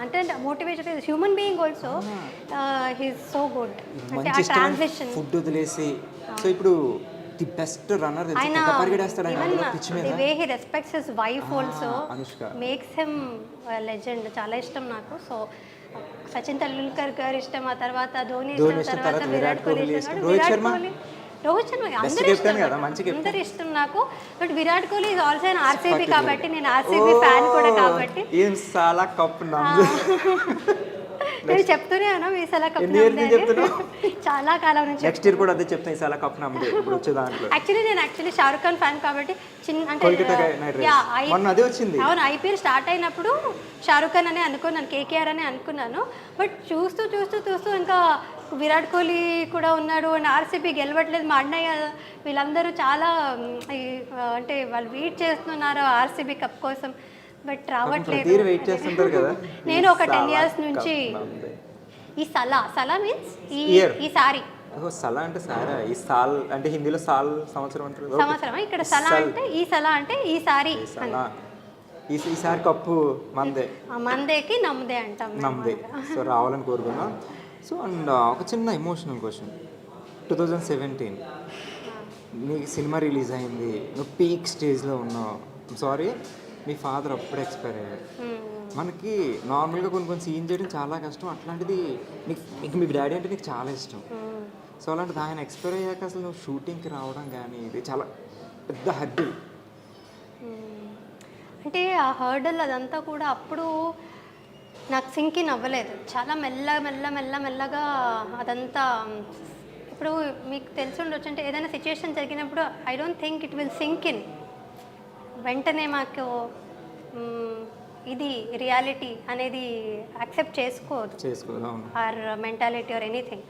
అంటే motivation is human being also. He is so good. అంటే ఆ ట్రాన్సిషన్ ఫుడ్ వదిలేసి. సో ఇప్పుడు ది బెస్ట్ రన్నర్ తెలుసు, పరిగెడేస్తాడు ఆయన పిచ్ మీద. The way he respects his wife also makes him legend. చాలా ఇష్టం నాకు. సో సచిన్ తెండూల్కర్ గారు ఇష్టం, ఆ తర్వాత ధోని ఇష్టం, తర్వాత విరాట్ కోహ్లీ ఇష్టం. రోహిత్ శర్మ అందరు ఇష్టం నాకు. But Virat Kohli is also an RCB కాబట్టి నేను RCB ఫ్యాన్ కూడా కాబట్టి నేను చెప్తూనే ఉన్నా ఈసారి కప్ చాలా కాలం నుంచి. నెక్స్ట్ ఇయర్ కూడా అదే చెప్తాను, ఈసారి కప్ నమ్మదే ఇప్పుడు వచ్చే దాంట్లో. యాక్చువల్లీ షారుఖ్ ఖాన్ ఫ్యాన్ కాబట్టి అంటే అవును, IPL స్టార్ట్ అయినప్పుడు షారుఖ్ ఖాన్ అని అనుకున్నాను, KKR అని అనుకున్నాను. బట్ చూస్తూ చూస్తూ చూస్తూ ఇంకా విరాట్ కోహ్లీ కూడా ఉన్నాడు అండ్ RCB గెలవట్లేదు. మా అన్నయ్య వీళ్ళందరూ చాలా అంటే వాళ్ళు వెయిట్ చేస్తున్నారు RCB కప్ కోసం, బట్ రావట్లేదు. నేను ఒక 10 years నుంచి ఈ సలా మీన్స్ ఈసారి సలా అంటే సారా, ఈ సాల్ అంటే హిందీలో సాల్ సంవత్సరం అంటారు. సంవత్సరం ఇక్కడ సలా అంటే ఈ సలా అంటే ఈసారి. ఈసారి కప్పు మందేకి నమ్మదే అంటాం, నమ్మదే. సో రావాలని కోరుకున్నాం. సో అండ్ ఒక చిన్న ఎమోషనల్ క్వశ్చన్. 2017 నీకు సినిమా రిలీజ్ అయింది, నువ్వు పీక్ స్టేజ్లో ఉన్నావు. సారీ, మీ ఫాదర్ అప్పుడే ఎక్స్పైర్ అయ్యారు. మనకి నార్మల్గా కొన్ని సీన్ చేయడం చాలా కష్టం. అట్లాంటిది నీకు మీ డాడీ అంటే నీకు చాలా ఇష్టం. సో అలాంటిది ఆయన ఎక్స్పైర్ అయ్యాక అసలు నువ్వు షూటింగ్కి రావడం కానీ ఇది చాలా పెద్ద హర్డిల్. అంటే ఆ హర్డల్ అదంతా కూడా అప్పుడు నాకు సింక్ ఇన్ అవ్వలేదు. చాలా మెల్లగా అదంతా. ఇప్పుడు మీకు తెలిసి ఉండొచ్చు, అంటే ఏదైనా సిచ్యువేషన్ జరిగినప్పుడు I don't think it will sink in. వెంటనే మాకు ఇది రియాలిటీ అనేది యాక్సెప్ట్ చేసుకోదు, ఆర్ మెంటాలిటీ ఆర్ ఎనీథింగ్.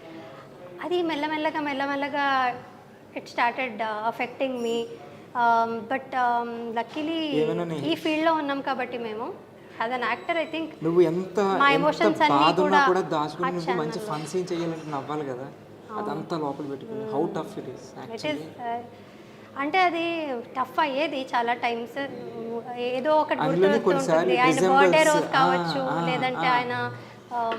అది మెల్లమెల్లగా it started affecting me. But luckily ఏమైనా ఈ ఫీల్డ్లో ఉన్నాం కాబట్టి మేము as an actor I think నువ్వు ఎంత మా ఎంత ఎమోషన్స్ అన్నీ బాధ ఉన్నా కూడా కూడా దాచుకుని ఆ నువ్వు మంచి ఫన్ సీన్ చేయాలంటే నవ్వాలి కదా, అదంతా లోపల పెట్టుకుని how tough it is it actually. Is అంటే అది టఫ్ అయ్యేది చాలా టైమ్స్. ఏదో ఒకటి అందులోనే కొన్నిసార్లు గుర్తొస్తుంటుంది, ఆయన resemblance, బర్త్డే రోజు కావచ్చు, లేదంటే ఆయన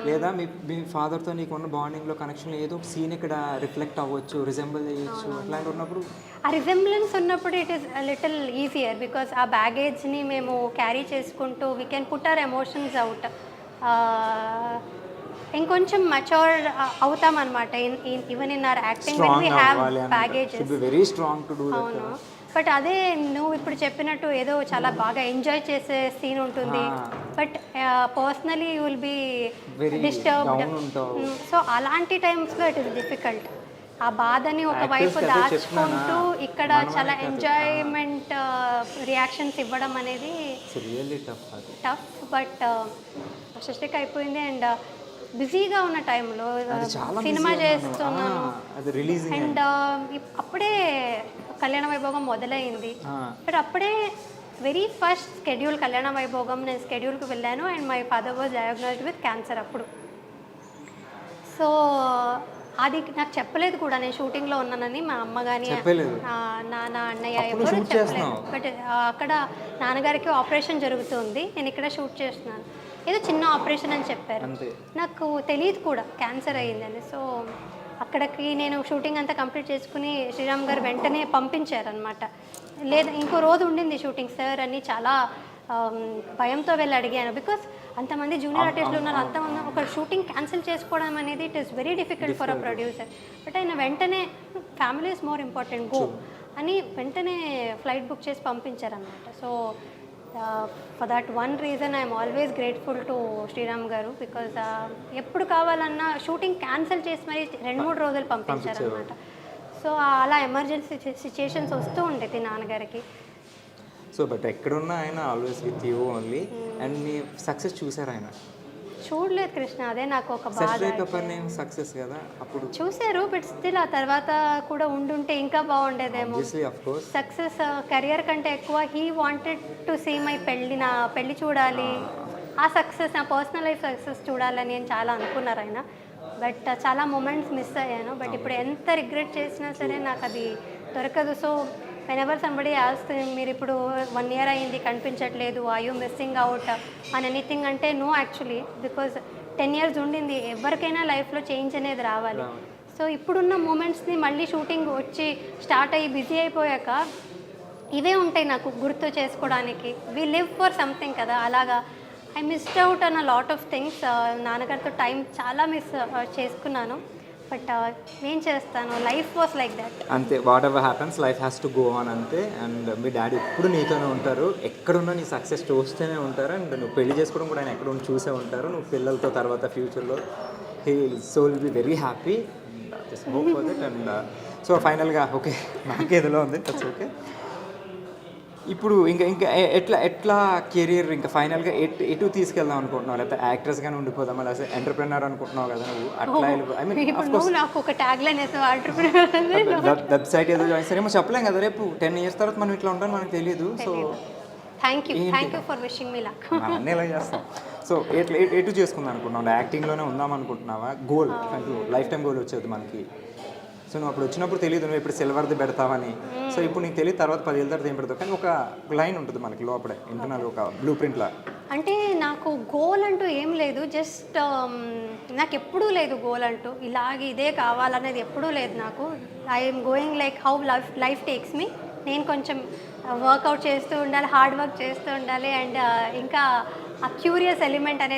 లేదా మీ ఫాదర్తో నీకు ఉన్న బాండింగ్లో కనెక్షన్లో ఏదో ఒక సీన్ ఇక్కడ రిఫ్లెక్ట్ అవ్వచ్చు, రిజెంబుల్ చేయొచ్చు, అట్లాంటి ఉన్నప్పుడు ఆ రిజెంబ్లెన్స్ ఉన్నప్పుడు it is little easier because ఆ బ్యాగేజ్ని మేము క్యారీ చేసుకుంటూ we can put our emotions out. ఇంకొంచెం మచ్యూర్ అవుతాం అనమాట. Even in our acting when we have baggages. Very strong to do that. అవును, బట్ అదే నువ్వు ఇప్పుడు చెప్పినట్టు ఏదో చాలా బాగా ఎంజాయ్ చేసే సీన్ ఉంటుంది, but personally you will be disturbed. So అలాంటి టైమ్స్లో ఇట్ ఈస్ డిఫికల్ట్. ఆ బాధని ఒకవైపు దాచుకుంటూ ఇక్కడ చాలా ఎంజాయ్మెంట్ రియాక్షన్స్ ఇవ్వడం అనేది టఫ్. బట్ సృష్టికి అయిపోయింది అండ్ బిజీగా ఉన్న టైంలో సినిమా చేస్తున్నాను అండ్ అప్పుడే కళ్యాణ వైభోగం మొదలైంది. బట్ అప్పుడే వెరీ ఫస్ట్ స్కెడ్యూల్ కళ్యాణ వైభోగం నేను స్కెడ్యూల్కి వెళ్ళాను and my father was diagnosed with cancer అప్పుడు. సో అది నాకు చెప్పలేదు కూడా నేను షూటింగ్లో ఉన్నానని మా అమ్మ కానీ నా అన్నయ్య ఎవరు చెప్పలేదు. బట్ అక్కడ నాన్నగారికి ఆపరేషన్ జరుగుతుంది, నేను ఇక్కడ షూట్ చేస్తున్నాను, ఏదో చిన్న ఆపరేషన్ అని చెప్పారు, నాకు తెలియదు కూడా క్యాన్సర్ అయ్యిందని. సో అక్కడికి నేను షూటింగ్ అంతా కంప్లీట్ చేసుకుని శ్రీరామ్ గారు వెంటనే పంపించారనమాట. లేదా ఇంకో రోజు ఉండింది షూటింగ్ సార్ అని చాలా భయంతో వెళ్ళి అడిగాను, బికాస్ అంతమంది జూనియర్ ఆర్టిస్టులు ఉన్నారు, అంతమంది ఒక షూటింగ్ క్యాన్సిల్ చేసుకోవడం అనేది it is very difficult for a producer. But ఆయన వెంటనే family is more important go అని వెంటనే ఫ్లైట్ బుక్ చేసి పంపించారనమాట. So for that one reason I'm always grateful to Shriram garu, because ఎప్పుడు కావాలన్నా షూటింగ్ క్యాన్సిల్ చేసి మరి 2-3 రోజులు పంపించారనమాట. సో అలా ఎమర్జెన్సీ సిచ్యుయేషన్స్ వస్తూ ఉండేది నాన్నగారికి. సో బట్ ఎక్కడున్నా ఆయన always with you only. And me success చూసారు ఆయన? చూడలేదు కృష్ణ, అదే నాకు ఒక బాధ. సక్సెస్ కదా అప్పుడు చూశారు, బట్ స్టిల్ ఆ తర్వాత కూడా ఉండుంటే ఇంకా బాగుండేదేమో. సక్సెస్ కెరియర్ కంటే ఎక్కువ he wanted to see my పెళ్ళి, నా పెళ్ళి చూడాలి, ఆ సక్సెస్ నా పర్సనల్ లైఫ్ సక్సెస్ చూడాలని అని చాలా అనుకున్నారు ఆయన. బట్ చాలా మూమెంట్స్ మిస్ అయ్యాను. బట్ ఇప్పుడు ఎంత రిగ్రెట్ చేసినా సరే నాకు అది దొరకదు. సో whenever somebody asks మీరు ఇప్పుడు 1 year అయింది కనిపించట్లేదు, are you missing out అని ఎనీథింగ్ అంటే నో యాక్చువల్లీ, బికాజ్ 10 years ఉండింది, ఎవరికైనా లైఫ్లో చేంజ్ అనేది రావాలి. సో ఇప్పుడున్న మూమెంట్స్ని మళ్ళీ షూటింగ్ వచ్చి స్టార్ట్ అయ్యి బిజీ అయిపోయాక ఇవే ఉంటాయి నాకు గుర్తు చేసుకోవడానికి. వీ లివ్ ఫర్ సంథింగ్ కదా, అలాగా I missed out an a lot of things. నాన్నగారితో టైం చాలా మిస్ చేసుకున్నాను. బట్ ఏం చేస్తాను, లైఫ్ వాస్ లైక్ దట్. అంతే, what ever happens life has to go on అంతే. అండ్ మీ డాడీ ఎప్పుడు నీతోనే ఉంటారు, ఎక్కడున్నా నీ సక్సెస్ చూస్తూనే ఉంటారు. అండ్ నువ్వు పెళ్లి చేసుకోవడం కూడా ఆయన ఎక్కడ చూసే ఉంటారు, నువ్వు పిల్లలతో తర్వాత ఫ్యూచర్లో he so will be very happy. Just hope for that. And so ఫైనల్గా ఓకే, నాకేదిలో ఉంది, దట్స్ ఓకే. ఇప్పుడు ఇంకా ఇంకా ఎట్లా కెరీర్ ఇంకా ఫైనల్గా ఎటు తీసుకెళ్దాం అనుకుంటున్నావు? లేకపోతే యాక్ట్రెస్గానే ఉండిపోదామా, లేకపోతే ఎంటర్ప్రెనర్ అనుకుంటున్నావు కదా నువ్వు? అట్లా ఐ మీన్ నాకు ఒక ట్యాగ్ లైన్ ఎంటర్ప్రెనర్ వెబ్సైట్ ఏదో జాయిన్ సరేమో చెప్పలేం కదా, రేపు 10 years తర్వాత మనం ఇట్లా ఉంటాం మనకు తెలియదు. So thank you for wishing me luck. అన్నీ ఇలా చేస్తాం. సో ఎటు చేసుకుందాం అనుకుంటున్నావు? యాక్టింగ్లోనే ఉందాం అనుకుంటున్నావా? గోల్ లైఫ్ టైం గోల్ వచ్చేది మనకి. సో నువ్వు అప్పుడు వచ్చినప్పుడు తెలియదు నువ్వు ఇప్పుడు సిల్వర్ది పెడతావని. సో ఇప్పుడు నీకు తెలియదు తర్వాత 10 ఏళ్ళ తర్వాత ఏం పెడతావు, కానీ ఒక లైన్ ఉంటుంది మనకి లోపలే ఇంటర్నల్, ఒక బ్లూ ప్రింట్లా. అంటే నాకు గోల్ అంటూ ఏం లేదు, జస్ట్ నాకు ఎప్పుడూ లేదు గోల్ అంటూ, ఇలాగే ఇదే కావాలనేది ఎప్పుడూ లేదు నాకు. I'm going like how life takes me. నేను కొంచెం వర్కౌట్ చేస్తూ ఉండాలి, హార్డ్ వర్క్ చేస్తూ ఉండాలి, అండ్ ఇంకా ఆ క్యూరియస్ ఎలిమెంట్ అనేది